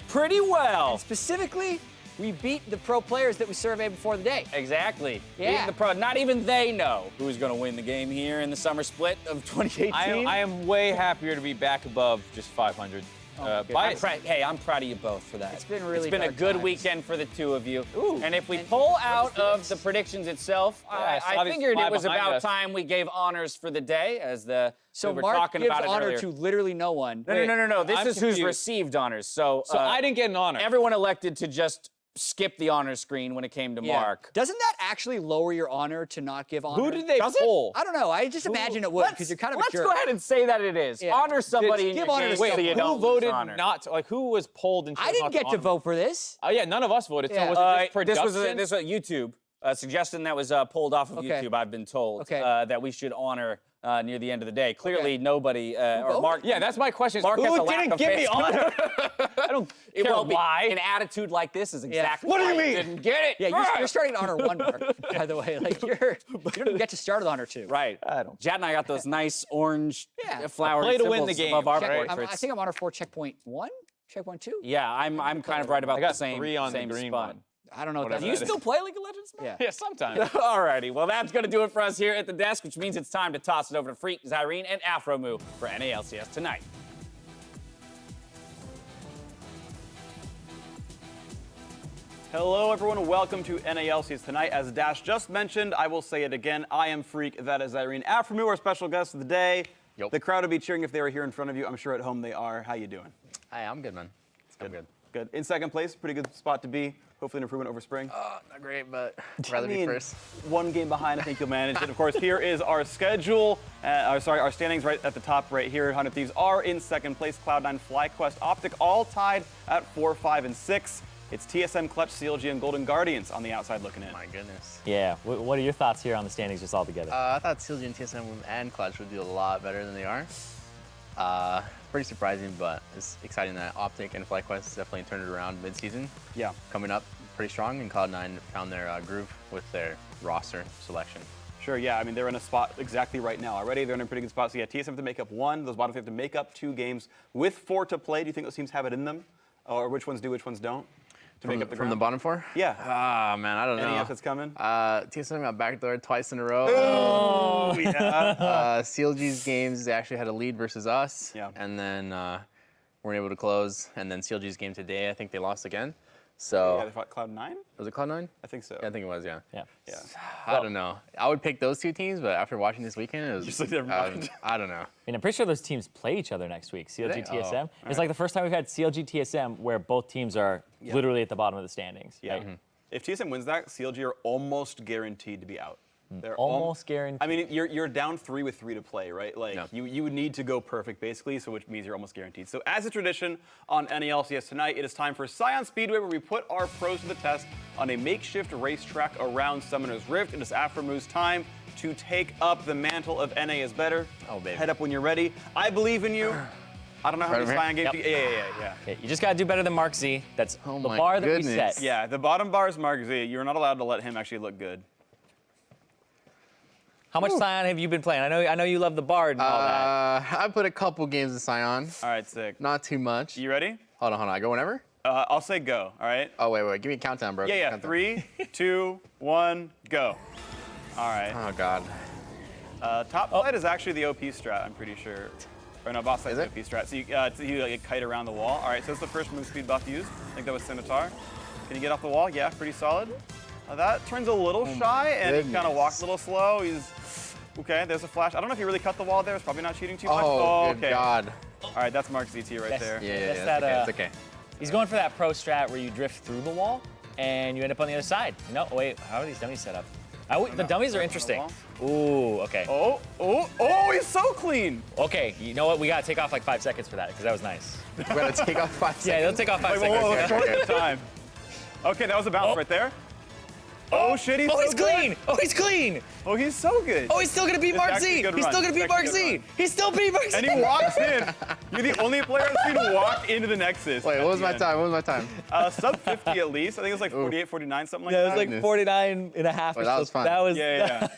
S5: pretty well.
S6: And specifically, we beat the pro players that we surveyed before the day.
S5: Exactly.
S6: Yeah.
S5: Beating the pro. Not even they know who's going to win the game here in the summer split of 2018.
S7: I am way happier to be back above just 500.
S5: Hey, I'm proud of you both for that.
S6: It's been really
S5: It's been a
S6: dark
S5: good
S6: times.
S5: weekend for the two of you. And if we pull out of the predictions itself, I figured it was about time we gave honors for the day, as we were
S6: Mark
S5: talking
S6: gives
S5: about it
S6: honor
S5: earlier.
S6: to literally no one.
S5: No. This
S7: I'm
S5: is who's
S7: confused.
S5: received honors. So
S7: I didn't get an honor.
S5: everyone elected to just skip the honor screen when it came to Mark.
S6: Doesn't that actually lower your honor to not give honor?
S7: Who did they
S5: Does it?
S7: pull?
S6: I don't know. I just imagine it would because you're kind of a
S5: Let's
S6: jerk.
S5: go ahead and say that it is.
S6: Yeah.
S5: Honor somebody in
S6: Give
S5: your
S6: honor to
S5: game so
S6: somebody.
S5: you
S7: Who
S5: don't lose
S7: voted
S5: honor.
S7: not to, like, who was polled and chose
S6: I didn't
S7: not
S6: get to
S7: honor?
S6: vote for this.
S7: Oh, yeah, none of us voted.
S6: Yeah.
S7: So was it just
S5: This
S7: production?
S5: was YouTube. A suggestion that was pulled off of
S6: Okay.
S5: YouTube, I've been told,
S6: Okay.
S5: that we should honor near the end of the day. Clearly, nobody, or
S6: voted?
S5: Mark.
S7: Yeah, that's my question.
S5: Mark has a
S7: Who
S5: lack
S7: didn't
S5: of
S7: give me
S5: faith.
S7: honor? I don't care
S5: Well,
S7: why.
S5: an attitude like this is exactly
S7: What do you
S5: why
S7: mean?
S5: didn't get it.
S6: Yeah, you're starting to honor one, Mark, by the way. Like, you don't get to start with honor two.
S5: Right.
S7: I don't.
S5: Jad and I got those nice orange
S6: Yeah.
S5: flowery
S7: Play to win
S5: symbols
S7: the game,
S5: above our
S7: right?
S5: portraits.
S6: I think I'm honor for checkpoint 1, checkpoint 2.
S5: Yeah, I'm kind of right about
S7: I got
S5: the same
S7: 3 on the
S5: same
S7: green
S5: spot.
S7: one.
S6: I don't know what
S7: Whatever
S6: that
S5: Do you
S6: is.
S5: still play League of Legends, man?
S6: Yeah.
S7: Yeah, sometimes.
S5: Alrighty, well that's going to do it for us here at the desk, which means it's time to toss it over to Freak, Zyrene, and Afromoo for NALCS tonight.
S8: Hello, everyone, and welcome to NALCS tonight. As Dash just mentioned, I will say it again. I am Freak. That is Zyrene. Afromoo, our special guest of the day.
S2: Yep.
S8: The crowd would be cheering if they were here in front of you. I'm sure at home they are. How you doing?
S2: Hey, I'm good, man. I'm good.
S8: Good. In second place, pretty good spot to be. Hopefully an improvement over spring.
S2: Not great, but rather be first.
S8: One game behind. I think you'll manage it. Of course, here is our schedule. Our standings right at the top right here. 100 Thieves are in second place. Cloud9, FlyQuest, OpTic all tied at 4, 5, and 6. It's TSM, Clutch, CLG, and Golden Guardians on the outside looking in.
S2: My goodness.
S9: Yeah, what are your thoughts here on the standings just all together?
S2: I thought CLG and TSM and Clutch would do a lot better than they are. Pretty surprising, but it's exciting that OpTic and FlyQuest definitely turned it around mid-season.
S8: Yeah.
S2: Coming up pretty strong, and Cloud9 found their groove with their roster selection.
S8: Sure, yeah. I mean, they're in a spot exactly right now already. They're in a pretty good spot. So, yeah, TSM have to make up 1. Those bottom 3 have to make up 2 games with 4 to play. Do you think those teams have it in them? Or which ones do, which ones don't? To make up the
S2: From the
S8: ground?
S2: bottom 4?
S8: Yeah.
S2: Ah, man, I don't know.
S8: Any upsets coming?
S2: TSM got backdoored twice in a row.
S8: Oh, yeah.
S2: CLG's games, they actually had a lead versus us.
S8: Yeah.
S2: And then weren't able to close. And then CLG's game today, I think they lost again. So,
S8: Yeah, they fought Cloud9?
S2: was it Cloud9?
S8: I think so.
S2: Yeah, I think it was, yeah.
S9: yeah.
S8: Yeah.
S2: I don't know. I would pick those 2 teams, but after watching this weekend, it was
S8: Just like, never mind.
S2: I don't know.
S9: I mean, I'm pretty sure those teams play each other next week, CLG,
S2: they?
S9: TSM. It's like the first time we've had CLG, TSM where both teams are literally at the bottom of the standings.
S8: Yeah.
S9: Right?
S8: If TSM wins that, CLG are almost guaranteed to be out. They're
S9: Almost guaranteed.
S8: I mean, you're down 3 with 3 to play, right? Like,
S2: Yeah.
S8: you would need to go perfect, basically, so which means you're almost guaranteed. So as a tradition on NALCS tonight, it is time for Scion Speedway, where we put our pros to the test on a makeshift racetrack around Summoner's Rift. It is Afromoo's time to take up the mantle of NA is better.
S2: Oh, baby.
S8: Head up when you're ready. I believe in you. I don't know how
S2: Right
S8: many
S2: over
S8: Scion games
S9: Yep.
S8: Yeah.
S9: Okay, you just got to do better than Mark Z. That's
S2: Oh
S9: the
S2: my
S9: bar that we
S2: goodness.
S9: set.
S8: Yeah, the bottom bar is Mark Z. You're not allowed to let him actually look good.
S9: How much Scion have you been playing? I know you love the Bard and all that.
S2: I put a couple games of Scion.
S8: All right, sick.
S2: Not too much.
S8: You ready?
S2: Hold on. I go whenever?
S8: I'll say go, all right?
S2: Oh, wait. Give me a countdown, bro.
S8: Yeah.
S2: Countdown.
S8: 3, 2, 1, go. All right.
S2: Oh, God.
S8: Top side is actually the OP strat, I'm pretty sure. Or no, boss side is
S2: Is
S8: the
S2: it?
S8: OP strat. So you like, kite around the wall. All right, so it's the first move speed buff used. I think that was Scimitar. Can you get off the wall? Yeah, pretty solid. That turns a little shy, and he kind of
S2: goodness.
S8: walks a little slow. He's okay. There's a flash. I don't know if he really cut the wall there. It's probably not cheating too much.
S2: Oh, good
S8: okay.
S2: God.
S8: All right, that's Mark ZT right
S9: Yes.
S8: there.
S2: Yeah,
S9: That's
S2: that's
S9: that,
S2: okay. It's okay.
S9: He's going for that pro strat where you drift through the wall and you end up on the other side. No, wait, how are these dummies set up? The dummies are interesting. Ooh, okay.
S8: Oh, he's so clean.
S9: Okay, you know what? We got to take off like 5 seconds for that because that was nice.
S2: We're going to take off 5 seconds.
S9: Yeah, they'll take off 5
S8: Wait, whoa,
S9: seconds.
S8: short in time. Okay, that was a bounce right there. Oh, shit, he's
S9: Oh,
S8: so
S9: he's
S8: good.
S9: clean! Oh, he's clean!
S8: Oh, he's so good.
S9: Oh, he's still gonna beat
S8: It's
S9: Mark
S8: actually a
S9: Z!
S8: good
S9: He's
S8: run.
S9: still gonna
S8: It's
S9: beat Mark
S8: actually a
S9: Z!
S8: good run.
S9: He's still beat Mark Z!
S8: And he walks in. You're the only player I've seen walk into the Nexus.
S2: Wait,
S8: at
S2: what was
S8: the
S2: my
S8: end.
S2: time? What was my time?
S8: Sub 50 at least. I think it was like 48, 49, something like
S9: Yeah, it
S8: that.
S9: was like 49 and a half.
S2: Oh, that was fun.
S9: That was
S8: Yeah.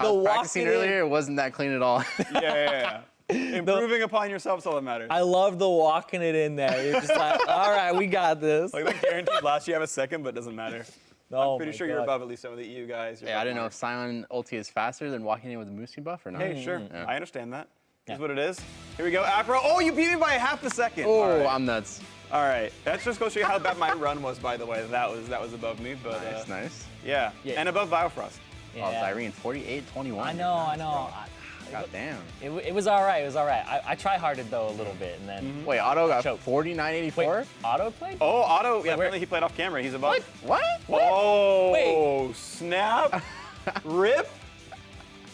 S9: the walk
S2: Practicing earlier, it wasn't that clean at all.
S8: Yeah. Improving upon yourself is all that matters.
S9: I love the walking it in there. You're just like, all right, we got this.
S8: Like that guaranteed last you have a second, but it doesn't matter.
S9: Oh
S8: I'm pretty
S9: my
S8: sure you're
S9: God.
S8: above at least some of the EU guys. You're
S2: Yeah, I
S8: above
S2: didn't know
S8: Mark.
S2: if Scion ulti is faster than walking in with a Moosey buff or not.
S8: Hey, sure.
S2: Yeah.
S8: I understand that. is what it is. Here we go, Afro. Oh, you beat me by half a second.
S10: Oh,
S8: All right.
S10: I'm nuts.
S8: All right, that's just going to show you how bad my run was, by the way. That was above me, but
S10: Nice.
S8: yeah, and above Biofrost.
S10: Oh, Zyrene, 48-21.
S9: I know.
S10: God damn.
S9: It was all right. I try-harded, though, a little bit, and then...
S10: Wait, Otto got
S9: Choked.
S10: 49-84?
S9: Wait, Otto played?
S8: Oh, Otto, yeah,
S9: where?
S8: apparently he played off camera. He's above.
S10: What?
S8: Oh,
S9: Wait.
S8: snap. Rip.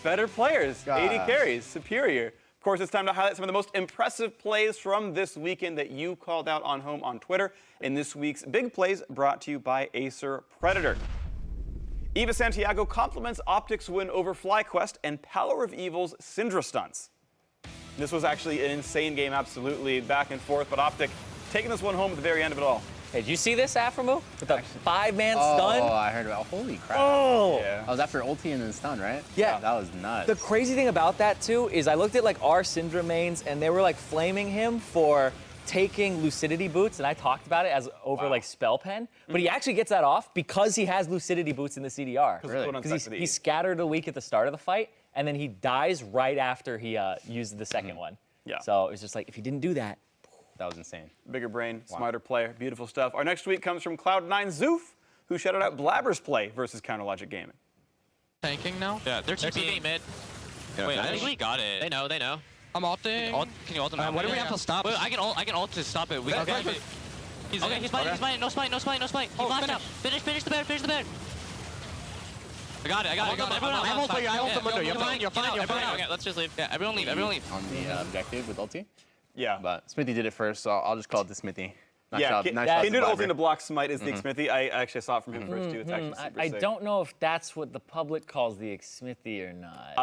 S8: Better players,
S10: Gosh.
S8: 80 carries, superior. Of course, it's time to highlight some of the most impressive plays from this weekend that you called out on home on Twitter in this week's Big Plays brought to you by Acer Predator. Eva Santiago compliments OpTic's win over FlyQuest and PowerOfEvil's Syndra stunts. This was actually an insane game, absolutely, back and forth, but OpTic taking this one home at the very end of it all.
S9: Hey, did you see this, Afro with the 5-man
S10: Oh,
S9: stun?
S10: I heard about. Holy crap.
S9: Oh!
S8: Yeah.
S10: I was after ulti and then stun, right?
S9: Yeah.
S10: That was nuts.
S9: The crazy thing about that, too, is I looked at, like, our Syndra mains, and they were, like, flaming him for taking Lucidity Boots, and I talked about it as over, like, Spell Pen. But he actually gets that off because he has Lucidity Boots in the CDR.
S10: Really?
S9: Because he scattered a week at the start of the fight, and then he dies right after he used the second one.
S8: Yeah.
S9: So it was just like, if he didn't do that,
S10: That was insane.
S8: Bigger brain, smarter player, beautiful stuff. Our next tweet comes from Cloud9 Zoof, who shouted out Blabber's play versus Counterlogic Gaming.
S11: Tanking now? Yeah, they're TPing mid. Wait, I think we got it. They know. I'm ulting. Can you ult him out? What do we have to stop? Wait, I can ult to stop it. We can okay, he's mine. No spine. Oh, finish the bear. I got it. Everyone else. I ult the window. You're fine. Okay, let's just leave. Yeah, everyone leave.
S10: On the objective with ulti.
S8: Yeah.
S10: But Smithy did it first, so I'll just call it the Smithy. Nice
S8: Yeah,
S10: job. Nice job,
S8: Kindred
S10: Blabber.
S8: ulting to block Smite is the Xmithy. I actually saw it from him first, too. It's actually super
S9: I
S8: sick.
S9: don't know if that's what the public calls the Xmithy or not.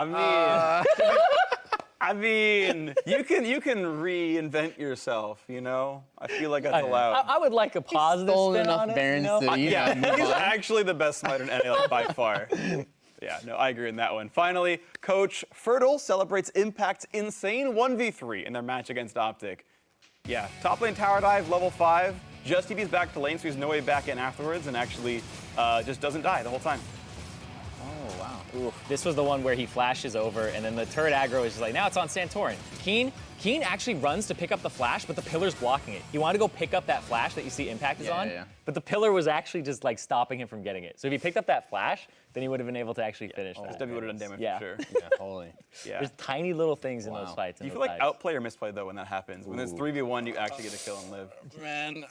S8: I mean, you can reinvent yourself, you know? I feel like that's allowed.
S9: I would like a positive
S10: Stolen
S9: spin
S10: enough
S9: on it,
S10: Barons
S9: you know?
S10: to
S8: Yeah,
S10: move
S8: he's
S10: on.
S8: actually the best Smiter in NA by far. Yeah, no, I agree in that one. Finally, Coach Fertile celebrates Impact's insane 1v3 in their match against OpTic. Yeah, top lane tower dive, level 5. Just TP's back to lane, so he's no way back in afterwards, and actually just doesn't die the whole time.
S10: Oh, wow.
S9: Ooh, this was the one where he flashes over, and then the turret aggro is just like, now it's on Santorin. Keen actually runs to pick up the flash, but the pillar's blocking it. He wanted to go pick up that flash that you see Impact is on,
S10: yeah.
S9: but the pillar was actually just like stopping him from getting it. So if he picked up that flash, then he would have been able to actually finish that.
S8: Definitely would have done damage
S9: Yeah.
S8: for sure.
S10: Yeah, totally.
S8: Yeah.
S9: There's tiny little things in those
S10: Wow.
S9: fights.
S8: Do you feel like outplay or misplay, though, when that happens? When there's 3v1, you actually get to kill and live.
S10: Man,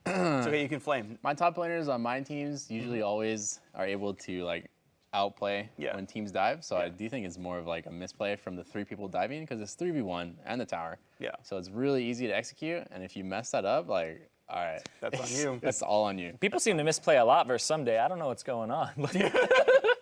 S8: It's okay, you can flame.
S10: my top laners on my teams usually always are able to like outplay when teams dive. So I do think it's more of like a misplay from the 3 people diving because it's 3v1 and the tower.
S8: Yeah.
S10: So it's really easy to execute. And if you mess that up, like, all right.
S8: That's on you.
S10: It's all on you.
S9: People seem to misplay a lot versus Someday. I don't know what's going on.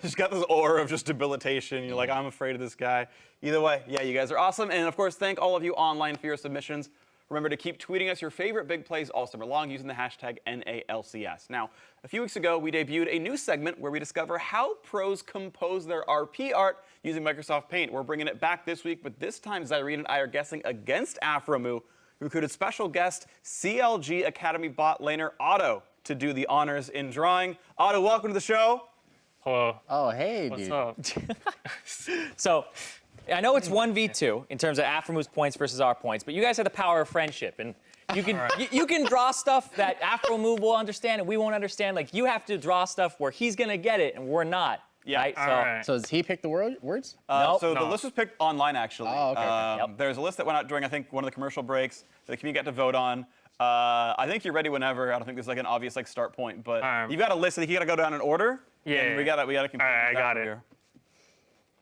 S8: Just got this aura of just debilitation. You're like, I'm afraid of this guy. Either way, yeah, you guys are awesome. And of course, thank all of you online for your submissions. Remember to keep tweeting us your favorite big plays all summer long using the hashtag NALCS. Now, a few weeks ago, we debuted a new segment where we discover how pros compose their RP art using Microsoft Paint. We're bringing it back this week, but this time Zyrene and I are guessing against Afromu, who recruited special guest CLG Academy bot laner Otto to do the honors in drawing. Otto, welcome to the show.
S11: Hello.
S10: Oh, hey,
S11: What's
S10: dude.
S11: up?
S9: So, I know it's 1v2 in terms of Afromu's points versus our points, but you guys have the power of friendship, and you can you can draw stuff that Afromu will understand and we won't understand. Like, you have to draw stuff where he's gonna get it and we're not.
S8: Yeah.
S9: Right?
S11: All right.
S10: So does he pick the words?
S9: Nope.
S8: So the list was picked online, actually.
S10: Oh, okay.
S9: Yep.
S8: There's a list that went out during, I think, one of the commercial breaks that the community got to vote on. I think you're ready whenever. I don't think there's like an obvious like start point, but you've got a list that you got to go down in order.
S11: Yeah.
S8: And we got to complete.
S11: All right, I
S8: that
S11: got it.
S8: here.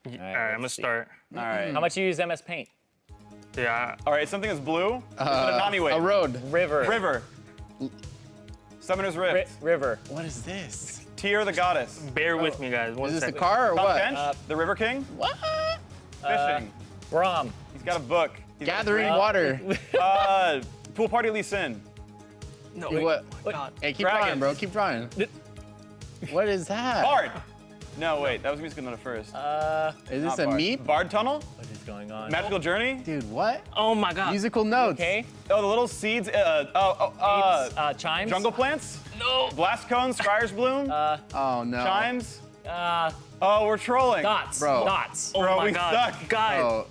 S11: All right, I'm gonna start.
S8: All right.
S9: How much you use MS Paint?
S11: Yeah.
S8: All right. Something is blue. A Nani wave.
S10: A road.
S9: River.
S8: River. Summoner's Rift.
S9: River.
S10: What is this?
S8: Tyr the goddess.
S11: Bear with me, guys. One
S10: Is this the
S11: second.
S10: car or
S8: Top
S10: what?
S8: bench. The River King.
S10: What?
S8: Fishing.
S9: Braum.
S8: He's got a book. He's got a
S10: Gathering
S8: drink.
S10: water.
S8: Pool party Lee Sin.
S11: No.
S10: What?
S11: God.
S10: Hey, keep
S8: Dragons.
S10: drawing, bro. Keep drawing. What is that?
S8: Bard. No, wait. That was music note first.
S10: Is this
S8: Not
S10: a
S8: Bard.
S10: meep?
S8: Bard Tunnel.
S9: What is going on?
S8: Magical Journey.
S10: Dude, what?
S11: Oh my God.
S10: Musical notes.
S9: Okay.
S8: Oh, the little seeds.
S9: Chimes.
S8: Jungle plants.
S11: No.
S8: Blast cone. Scryer's bloom.
S10: Oh, no.
S8: Chimes. Oh, we're trolling.
S9: Dots.
S10: Bro.
S9: Dots.
S11: Oh
S8: Bro,
S11: my
S8: we
S11: God.
S8: suck.
S11: Guys.
S10: Oh,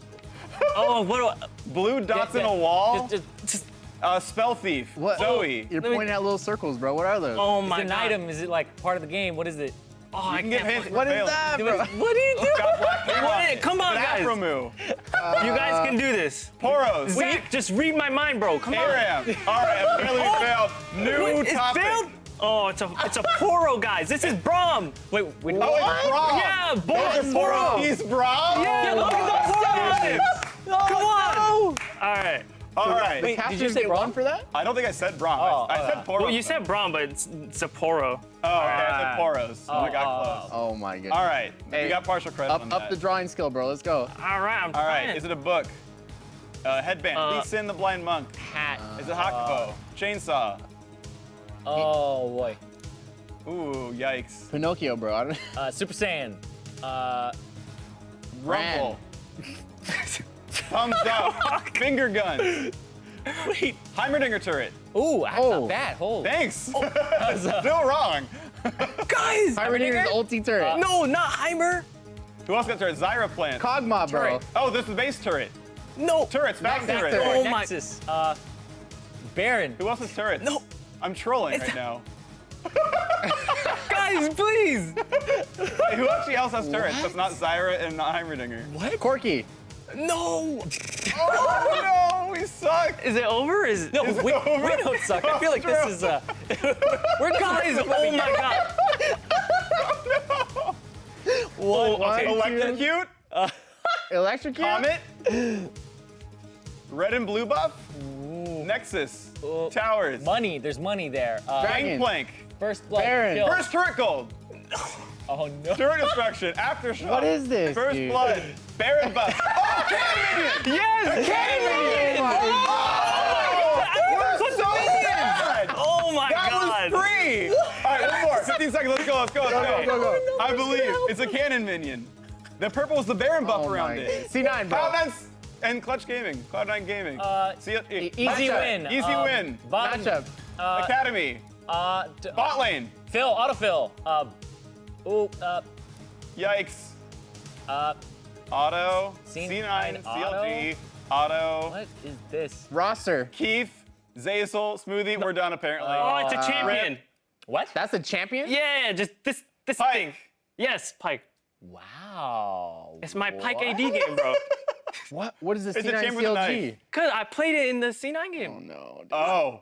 S9: Oh, what?
S8: Blue dots in a wall.
S9: Just
S8: Spell thief.
S10: What?
S8: Zoe.
S10: You're pointing at little circles, bro. What are those?
S9: oh my god. Is it an item? Is it like part of the game? What is it? Oh,
S8: You
S9: I
S8: can get
S9: can't.
S8: hints.
S10: What is that, bro?
S9: What are you doing?
S8: Got black hair on it.
S9: Come on,
S8: It's an
S9: guys.
S8: Afro move.
S9: You guys can do this.
S8: Poros.
S9: Zach, just read my mind, bro. Come on.
S8: Aram. All right, apparently we failed. New
S9: Wait, it's
S8: topic.
S9: failed? Oh, it's a Poro, guys. This is Braum. Wait,
S8: Oh, it's Braum.
S9: Yeah,
S8: Those
S9: Braum.
S8: are Poros. He's Braum?
S9: Yeah, look at those guys. Come on. All right.
S8: All right.
S9: Wait, did you say Braum
S10: for that?
S8: I don't think I said Braum. I said Poros.
S9: Well, you said Braum, but it's a Poro.
S8: Oh, okay, I said Poros. So I got close.
S10: Oh my goodness.
S8: All right.
S10: Hey,
S8: you got partial credit on that.
S10: Up the drawing skill, bro. Let's go.
S9: All right, I'm
S8: All
S9: trying.
S8: right. Is it a book? Headband. Lee Sin the Blind Monk.
S9: Hat?
S8: Is it Hakuho? Chainsaw.
S9: Oh boy.
S8: Ooh, yikes.
S10: Pinocchio, bro. I don't...
S9: Super Saiyan.
S8: Rumble. Thumbs up. Finger gun.
S9: Wait.
S8: Heimerdinger turret.
S9: Ooh, that's not bad. Hold.
S8: Thanks. Still wrong.
S9: Guys.
S10: Heimerdinger ulti turret.
S9: No, not Heimer.
S8: Who else got turret? Zyra plant.
S10: Kog'Maw, bro.
S9: Turret.
S8: Oh, this is the base turret.
S9: No.
S8: Turrets, back
S10: Back
S8: turret.
S10: turret.
S9: Oh
S10: Oh,
S9: Nexus. Baron.
S8: Who else is turrets?
S9: No.
S8: I'm trolling right now.
S9: Guys, please.
S8: Hey, who actually else has turrets? That's not Zyra and not Heimerdinger.
S10: What? Corky.
S9: No.
S8: Oh no, we suck.
S9: Is it over? Is no?
S8: Is it
S9: we
S8: over?
S9: don't suck. I feel like this is we're guys. Oh my god.
S8: What?
S10: One,
S8: Electrocute?
S10: Electrocute?
S8: Comet? Red and blue buff? Nexus. Towers.
S9: Money. There's money there.
S10: Dragon.
S8: Gangplank.
S9: First blood.
S10: Baron.
S9: Kill.
S8: First turret gold.
S9: Oh no.
S8: Turret destruction. Aftershock.
S10: What is this,
S8: First
S10: dude?
S8: blood. Baron buff. Oh, cannon minion!
S9: Yes.
S8: Cannon minion! We're so bad!
S9: Oh my
S8: That
S9: god.
S8: was free! All right, one more. 15 seconds. Let's go. Let's go. Let's go.
S10: go.
S8: I believe it's a cannon minion. The purple is the Baron buff
S10: Oh
S8: around
S10: my-
S8: it.
S10: C9, bro.
S8: Cloud9 and Clutch Gaming. Cloud9 Gaming.
S9: Easy
S8: Matchup.
S9: win.
S8: Easy win.
S9: Bottom.
S10: Matchup.
S8: Academy. Bot lane.
S9: Phil. Autofill.
S8: Yikes. Auto. C9. CLG. Auto.
S9: What is this?
S10: Roster.
S8: Keith. Zazel. Smoothie. We're done apparently.
S9: Oh, it's a champion. What?
S10: That's a champion?
S9: Yeah, just this thing.
S8: Pyke.
S9: Yes, Pyke.
S10: Wow.
S9: It's my Pyke AD game, bro.
S10: What is this
S8: It's a
S10: C9
S8: chamber with a
S10: CLG?
S8: knife.
S9: Cause I played it in the C9 game.
S10: Oh no. Dude.
S8: Oh.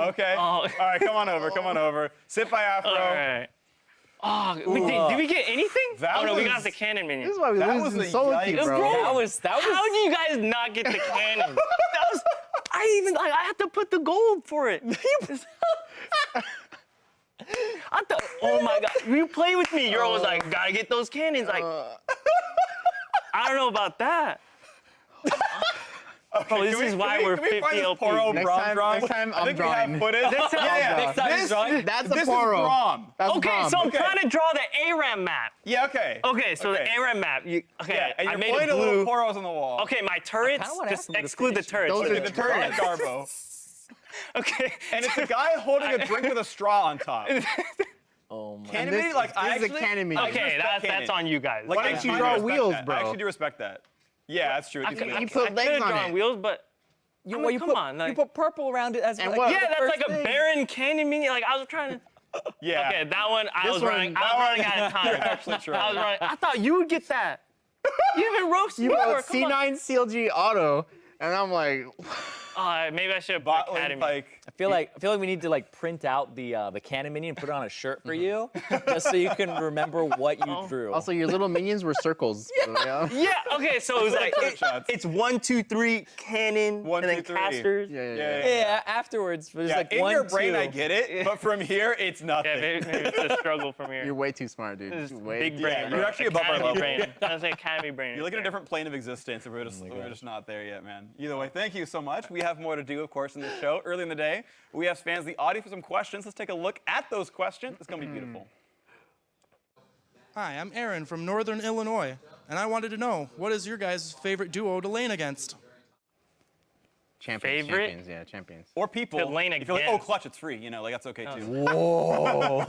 S8: Okay.
S9: Oh.
S8: All right, come on over. Come on over. Sit by Afro.
S9: All right. Oh, did we get anything?
S8: That
S9: oh no, we
S8: was-
S9: got the cannon minion.
S10: This is why we
S8: That
S10: lose
S8: was
S10: in
S8: a
S10: solo
S8: yikes.
S10: queue, bro.
S9: That was. How do you guys not get the cannon? I had to put the gold for it. Oh my god, you play with me. You're always like, gotta get those cannons. Like, I don't know about that. Bro, this is why we're 50 LP.
S10: Next time I'm drawing.
S8: Footage.
S9: Next time- next time he's drawing?
S10: That's a
S8: This is
S10: Poro.
S8: Braum.
S10: That's
S9: Okay,
S10: Braum.
S9: so I'm
S8: Okay.
S9: trying to draw the ARAM map.
S8: Yeah, okay.
S9: Okay, so
S8: Okay.
S9: the ARAM map. Okay,
S8: Yeah, and
S9: I
S8: you're
S9: made
S8: playing
S9: it
S8: a little
S9: blue.
S8: poros on the wall.
S9: Okay, my turrets,
S10: wanna
S9: just
S10: ask him to
S9: exclude the
S10: finish.
S9: turrets.
S10: Those
S8: Okay,
S10: are
S8: the turret is Garbo.
S9: Okay.
S8: And it's a guy holding a drink with a straw on top.
S10: Oh my.
S8: Cannon
S10: And
S8: minion? Like, I
S10: this is
S8: actually...
S10: a cannon minion.
S8: I
S9: Okay,
S8: respect
S9: that's
S8: cannon.
S9: on you guys.
S10: Like,
S8: Why
S10: why
S8: don't
S10: don't you
S8: I
S10: draw
S8: respect
S10: wheels,
S8: that?
S10: bro?
S8: I actually do respect that. Yeah, that's true. It's a
S10: You
S8: good
S10: put
S9: I
S10: legs
S9: could've
S10: on
S9: drawn
S10: it.
S9: wheels, but
S12: You,
S9: I mean,
S12: you
S9: come
S12: put,
S9: on, like-
S12: you put purple around it as
S10: And
S12: like,
S10: what?
S9: yeah,
S10: the
S9: that's
S10: first
S9: like a
S10: thing.
S9: Baron cannon minion. Like I was trying to.
S8: Yeah.
S9: Okay, that one I
S10: This
S9: was
S10: one-
S9: running.
S8: that
S9: I was running
S8: one-
S9: out of time.
S8: You're actually true.
S9: I was running. I thought you would get that. You even roast me
S10: You
S9: for
S10: wrote
S9: it. Come on.
S10: C9 CLG auto, and I'm like,
S9: Maybe I should have put
S8: Bot lane
S9: Academy.
S8: Pyke.
S12: I feel like we need to like print out the cannon minion and put it on a shirt for you, just so you can remember what you drew.
S10: also your little minions were circles. Yeah.
S9: Yeah. Okay. So it was like
S8: Trick shots.
S9: it's 1, 2, 3 cannon,
S8: 1,
S9: and then
S8: 2, 3.
S9: casters.
S10: Yeah.
S12: Yeah, afterwards, but it's
S8: Yeah,
S12: like
S8: in
S12: 1,
S8: your brain
S12: 2.
S8: I get it, but from here it's nothing.
S9: Yeah, maybe it's a struggle from here.
S10: You're way too smart, dude.
S9: This is
S10: Way
S9: big
S10: too-
S9: brain.
S8: Yeah,
S9: bro.
S8: you're actually above our
S9: Academy
S8: level.
S9: brain. I was saying Academy brain.
S8: You're like in a different plane of existence, and we're just not there yet, man. Either way, thank you so much. We have more to do, of course, in this show. Early in the day, we asked fans the audience for some questions. Let's take a look at those questions. It's gonna be beautiful.
S13: Hi, I'm Aaron from Northern Illinois, and I wanted to know, what is your guys' favorite duo to lane against?
S10: Champions,
S9: Favorite?
S10: champions, yeah, champions.
S8: Or people.
S9: To lane
S8: if you're like, oh,
S9: against.
S8: clutch, it's free. You know, like that's okay too.
S10: Whoa.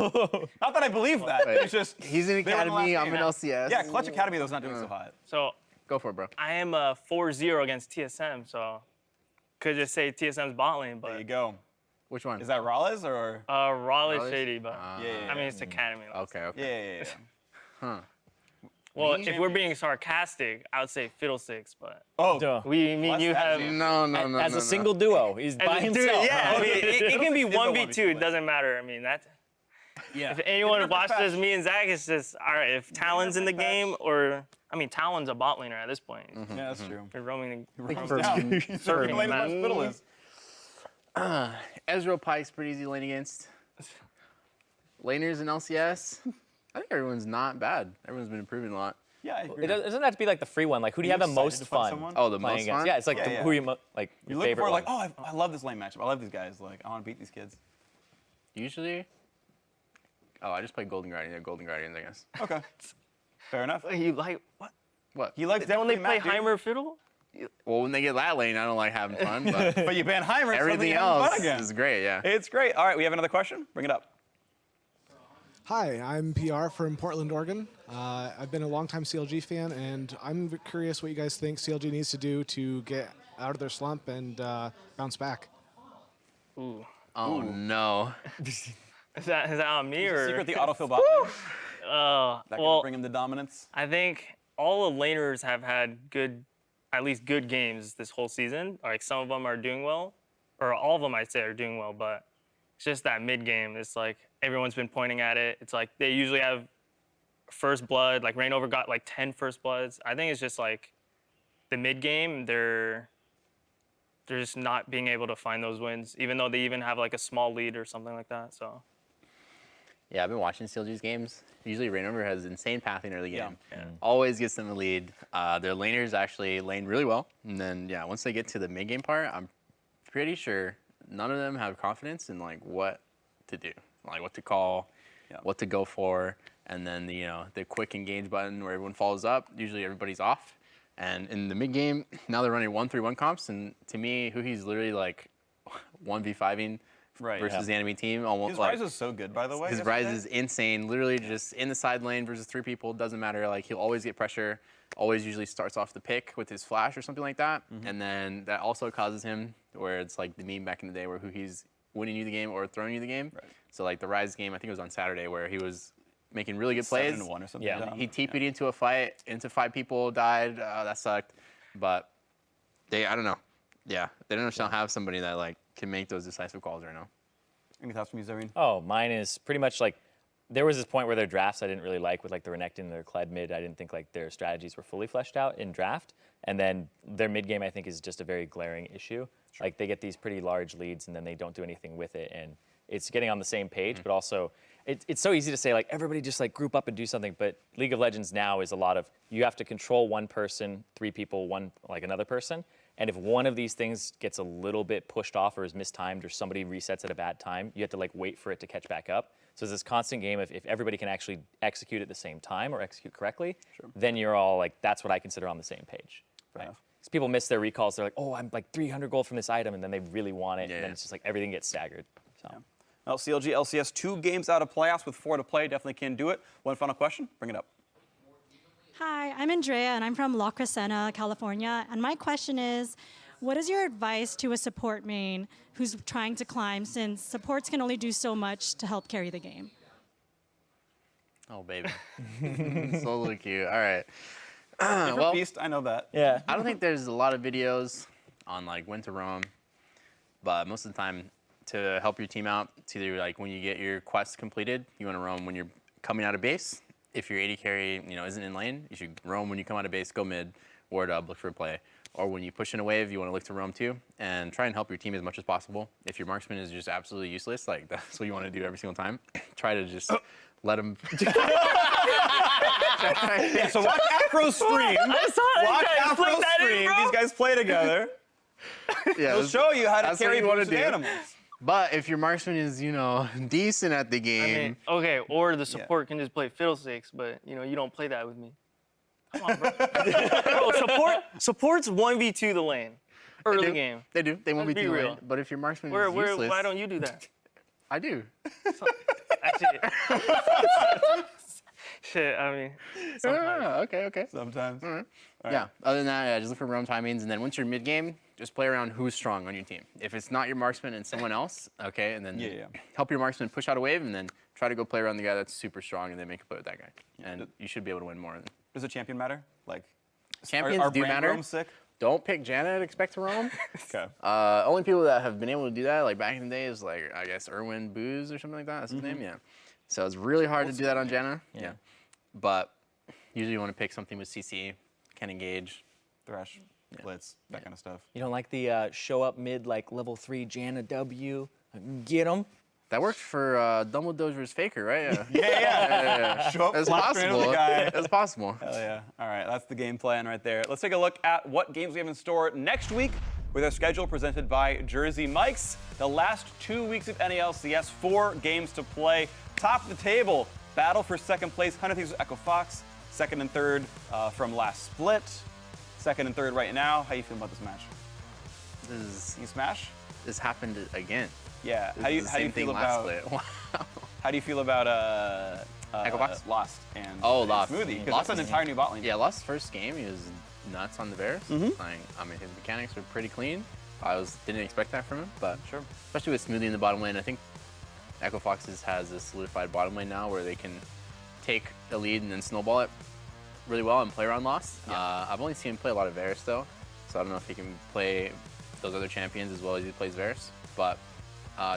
S8: Not that I believe that. It's just
S10: He's in
S8: they won the
S10: Academy,
S8: last
S10: I'm
S8: game.
S10: in LCS.
S8: Yeah, Clutch Academy though is not doing so hot.
S9: So
S10: Go for it, bro.
S14: I am 4-0 against TSM, so could just say TSM's bot lane, but
S8: There you go.
S10: Which one?
S8: Is that Raleigh or?
S14: Raleigh shady, but
S8: yeah.
S14: I mean it's Academy.
S10: Okay.
S8: Yeah.
S10: Huh.
S14: Well, if we're being sarcastic, I would say Fiddlesticks, but
S8: Oh,
S14: you have
S10: No.
S12: As a single duo, he's by himself.
S14: Yeah, I mean, it can be
S8: It's a
S14: 1v2. It
S8: 1v2.
S14: doesn't matter. I mean, that's
S8: Yeah.
S14: if anyone watches me and Zach, it's just all right. If Talon's in the game, or I mean, Talon's a bot laner at this point.
S8: Yeah, that's true.
S14: You're roaming the
S8: Surfing lane where Fiddle is.
S10: Ezreal Pyke's pretty easy to lane against. Laners in LCS, I think everyone's not bad. Everyone's been improving a lot.
S8: Yeah, I agree.
S12: It doesn't have to be like the free one. Like, who do you have the
S8: excited
S12: most
S8: to fight
S12: fun
S8: someone?
S10: Oh, the
S12: playing
S10: most
S12: against?
S10: fun?
S12: Yeah, it's like
S8: Yeah.
S12: who are you like
S8: You're
S12: your
S8: looking
S12: favorite
S8: for like,
S12: one?
S8: oh, I love this lane matchup. I love these guys. Like, I want to beat these kids.
S10: Usually, I just play Golden Guardian. Golden Guardians, I guess.
S8: Okay. Fair enough.
S14: You like what?
S10: What?
S8: He likes
S14: Don't they
S8: definitely
S14: play
S8: Matt, dude.
S14: Heimer Fiddle?
S10: Well, when they get that lane, I don't like having fun, but
S8: But you ban Heimer.
S10: everything else is great, yeah.
S8: It's great. All right, we have another question. Bring it up.
S15: Hi, I'm PR from Portland, Oregon. I've been a longtime CLG fan, and I'm curious what you guys think CLG needs to do to get out of their slump and bounce back.
S14: Ooh.
S10: Oh, no.
S14: Is that on me or?
S8: Secret the autofill bot. That can
S14: well,
S8: bring him to dominance.
S14: I think all the laners have had at least good games this whole season. Like some of them are doing well, or all of them I'd say are doing well, but it's just that mid game. It's like everyone's been pointing at it. It's like they usually have first blood. Like Reignover got like 10 first bloods. I think it's just like the mid game. They're just not being able to find those wins, even though they even have like a small lead or something like that. So.
S10: Yeah, I've been watching CLG's games. Usually Reignover has insane pathing early game.
S14: Yeah.
S10: Always gets them the lead. Their laners actually lane really well. And then, yeah, once they get to the mid game part, I'm pretty sure none of them have confidence in like what to do, like what to call, what to go for. And then, the quick engage button where everyone follows up, usually everybody's off. And in the mid game, now they're running 1-3-1 comps. And to me, Huhi's literally like 1v5ing versus the enemy team. Almost
S8: His
S10: like,
S8: Rise is so good, by the way.
S10: his
S8: yesterday.
S10: Rise is insane. Literally just in the side lane versus 3 people. Doesn't matter. Like he'll always get pressure. Always usually starts off the pick with his flash or something like that. And then that also causes him where it's like the meme back in the day where Huhi's winning you the game or throwing you the game. Right. So like the Rise game, I think it was on Saturday, where he was making really good plays.
S8: 7-1 or something.
S10: Yeah. He TP'd into a fight, into 5 people, died. That sucked. But I don't know. Yeah, they don't have somebody that like can make those decisive calls right now.
S8: Any thoughts from you, Zareen?
S12: Oh, mine is pretty much like, there was this point where their drafts I didn't really like with like the Renekton and their Kled mid. I didn't think like their strategies were fully fleshed out in draft. And then their mid game I think is just a very glaring issue. Sure. Like they get these pretty large leads and then they don't do anything with it. And it's getting on the same page, but also it's so easy to say like everybody just like group up and do something. But League of Legends now is a lot of, you have to control one person, 3 people, one like another person. And if one of these things gets a little bit pushed off or is mistimed or somebody resets at a bad time, you have to like wait for it to catch back up. So it's this constant game of if everybody can actually execute at the same time or execute correctly, then you're all like, that's what I consider on the same page. Right? Because people miss their recalls. They're like, oh, I'm like 300 gold from this item, and then they really want it, and then it's just like everything gets staggered. So.
S8: Well, CLG, LCS, 2 games out of playoffs with 4 to play. Definitely can do it. One final question. Bring it up.
S16: Hi, I'm Andrea, and I'm from La Crescenta, California. And my question is, what is your advice to a support main who's trying to climb, since supports can only do so much to help carry the game?
S10: Oh, baby. So cute. All right.
S8: Different beast, I know that.
S10: Yeah. I don't think there's a lot of videos on like when to roam, but most of the time to help your team out, it's either like when you get your quest completed, you want to roam when you're coming out of base. If your AD carry, isn't in lane, you should roam when you come out of base, go mid, ward up, look for a play. Or when you push in a wave, you want to look to roam too, and try and help your team as much as possible. If your marksman is just absolutely useless, like that's what you want to do every single time. Try to just let him.
S8: Yeah, so watch Afro's stream.
S14: I saw it.
S8: Watch
S14: Guys,
S8: Afro's
S14: flick that in,
S8: stream.
S14: bro.
S8: These guys play together.
S10: Yeah,
S8: He'll show you how to
S10: that's
S8: carry
S10: what you want to
S8: boosted
S10: do.
S8: animals.
S10: But if your marksman is, decent at the
S14: I
S10: game,
S14: mean, okay, or the support can just play Fiddlesticks, but you don't play that with me. Come on, bro. Bro, support's 1v2 the lane. Early game.
S10: They do. They won't
S14: Let's
S10: be
S14: be
S10: too
S14: real.
S10: late. But if your marksman is useless,
S14: Why don't you do that?
S10: I do.
S14: That's it. Shit, I mean, sometimes.
S10: Okay.
S8: Sometimes.
S10: All right.
S8: All
S10: Yeah.
S8: right.
S10: Other than that, just look for roam timings, and then once you're mid game, just play around who's strong on your team. If it's not your marksman and someone else, okay, and then help your marksman push out a wave, and then try to go play around the guy that's super strong, and then make a play with that guy, and you should be able to win more.
S8: Does a champion matter? Like,
S10: champions
S8: are
S10: do
S8: brand
S10: matter.
S8: roams sick?
S10: Don't pick Janna and expect to roam.
S8: Okay.
S10: Only people that have been able to do that, like back in the day, is like I guess Erwin Booz or something like that. That's his name. Yeah. So it's really hard to do that on Janna. Yeah. But usually you want to pick something with CC, can engage,
S8: Thresh, Blitz, that kind of stuff.
S9: You don't like the show up mid like level 3 Janna W, get him.
S10: That worked for Dumbledore's FLICKR, right?
S8: Yeah. Show up,
S10: it's
S8: possible.
S10: possible.
S8: The guy.
S10: It's possible.
S8: Hell yeah. All right, that's the game plan right there. Let's take a look at what games we have in store next week with our schedule presented by Jersey Mike's. The last 2 weeks of NALCS, 4 games to play. Top of the table, battle for second place, 100 Thieves with Echo Fox. Second and third from last split. Second and third right now. How you feel about this match? You smash?
S10: This happened again.
S8: Yeah.
S10: This
S8: How do
S10: is the
S8: you
S10: same
S8: feel
S10: thing last
S8: about?
S10: split. Wow.
S8: How do you feel about
S10: Echo Fox?
S8: Lost and
S10: Lost.
S8: Smoothie? Because that's an entire new bot lane.
S10: Yeah, Lost's first game, he was nuts on the Varus. Like, I mean, his mechanics were pretty clean. Didn't expect that from him, but especially with Smoothie in the bottom lane, I think Echo Fox has a solidified bottom lane now where they can take a lead and then snowball it really well and play around Lost. I've only seen him play a lot of Varus though, so I don't know if he can play those other champions as well as he plays Varus. But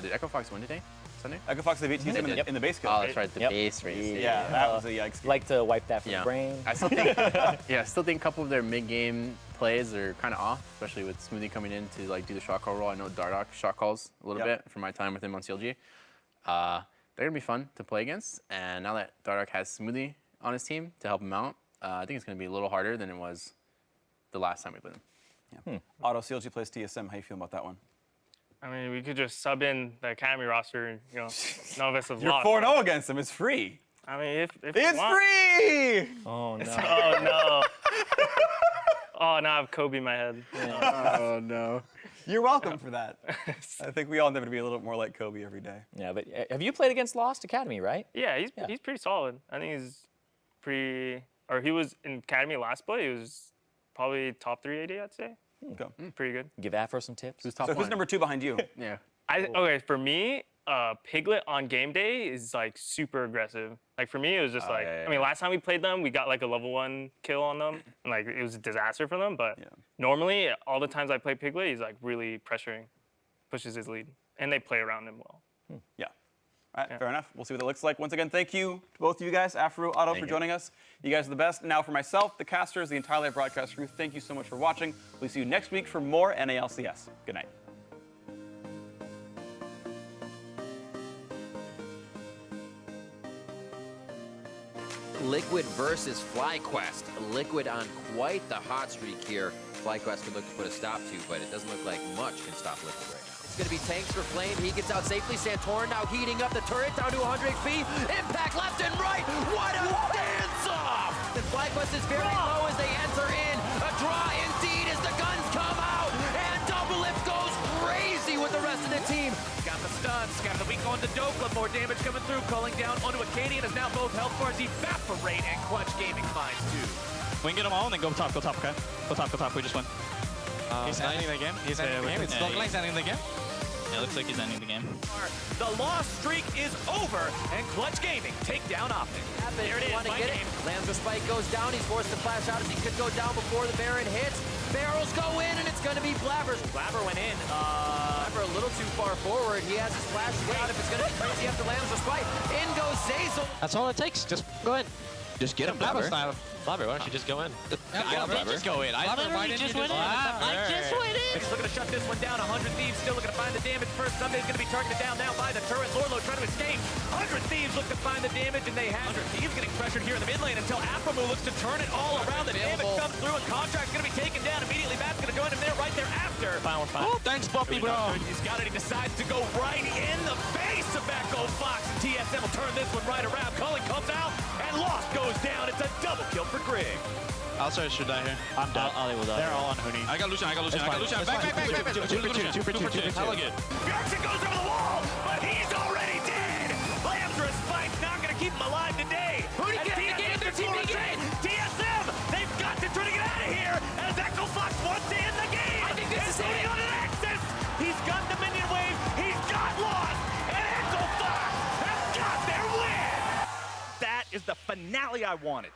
S10: did Echo Fox win today? Sunday?
S8: Echo Fox, they beat TSM in the base kill.
S10: Oh, that's right, the base race.
S8: Yeah, that was a yikes game.
S9: Like to wipe that from the brain.
S10: I still think, I still think a couple of their mid-game plays are kind of off, especially with Smoothie coming in to like do the shot call role. I know Dardoch shot calls a little bit from my time with him on CLG. They're gonna be fun to play against, and now that Dardoch has Smoothie on his team to help him out, I think it's gonna be a little harder than it was the last time we played him.
S8: Auto CLG plays TSM. How you feel about that one?
S14: I mean, we could just sub in the Academy roster, and, you know, none of us have
S8: You're
S14: lost.
S8: 4-0 against them. It's free.
S14: I mean, if
S8: it's
S14: you want.
S8: free!
S9: Oh, no.
S14: Oh, no. Oh, now I have Kobe in my head.
S10: Oh, no.
S8: You're welcome for that. I think we all need to be a little more like Kobe every day.
S9: Yeah, but have you played against Lost Academy, right?
S14: Yeah, he's pretty solid. I think he's pretty, or he was in Academy last play. He was probably top 3 AD, I'd say. Pretty good.
S9: Give Afro some tips.
S8: Who's number 2 behind you?
S10: Yeah.
S14: Okay, for me, Piglet on game day is like super aggressive. Like for me, it was just like, I mean, last time we played them, we got like a level 1 kill on them, and like it was a disaster for them. But normally, all the times I play Piglet, he's like really pressuring, pushes his lead, and they play around him well.
S8: Yeah. All right, fair enough. We'll see what that looks like. Once again, thank you to both of you guys, Afro, Otto, for joining us. You guys are the best. Now for myself, the casters, the entire live broadcast crew, thank you so much for watching. We'll see you next week for more NALCS. Good night.
S17: Liquid versus FlyQuest. Liquid on quite the hot streak here. FlyQuest could look to put a stop to, but it doesn't look like much can stop Liquid right now. It's going to be tanks for Flame. He gets out safely. Santorin now heating up the turret down to 100 HP. Impact left and right. What a dance-off! The FlyQuest is very low as they enter in. A draw indeed as the guns come out. And Double Lift goes crazy with the rest of the team.
S1: Got the stuns, got the weak going to Dhokla, more damage coming through, calling down onto Akaadian as now both health bars evaporate and Clutch Gaming finds 2.
S18: We can get them all and then go top, okay? Go top, we just win. He's ending the game. He's ending the game. It's Dhokla ending the game. Yeah, it looks like he's ending the game.
S1: The lost streak is over, and Clutch Gaming take down OpTic. There it is,
S17: Want to get it? Lands the spike, goes down. He's forced to flash out as he could go down before the Baron hits. Barrels go in, and it's going to be Blabbers.
S1: Blabber went in.
S17: Blabber a little too far forward. He has his flash out. If it's going to be crazy after lands the spike, in goes Zazel.
S11: That's all it takes. Just go ahead. Just get him, Blabber. Blabber, why don't you just go in?
S18: Just go in.
S11: I literally just went in. I just went in.
S1: It's looking to shut this one down. 100 Thieves still looking to find the damage first. Sunday's going to be targeted down now by the turret. Lorlo trying to escape. 100 Thieves look to find the damage, and they have 100 Thieves getting pressured here in the mid lane until Aphromoo looks to turn it all around. The damage comes through, and Contract's going to be taken down immediately. Matt's going to join him there right there after.
S18: Fine. Oh, thanks, Puppy, bro.
S1: He's got it. He decides to go right in the face of Echo Fox, and TSM will turn this one right around. Culling comes out, and Lost goes down. It's a double kill for Greg.
S18: Alcer should die here. I'm dead.
S9: Ali will die.
S18: They're all on Huni. I got Lucian. Back. Super two. Hella good.
S1: Bjergsen goes over the wall, but he's already dead. Lamb's spike not going to keep him alive today.
S17: Huni get the game.
S1: TPing in! TSM! They've got to try to get out of here as Echo Fox wants to end the game!
S2: I think this is
S1: holding
S2: it.
S1: on to Nexus! He's got the minion wave, he's got Lost, and Echo Fox has got their win! That is the finale I wanted.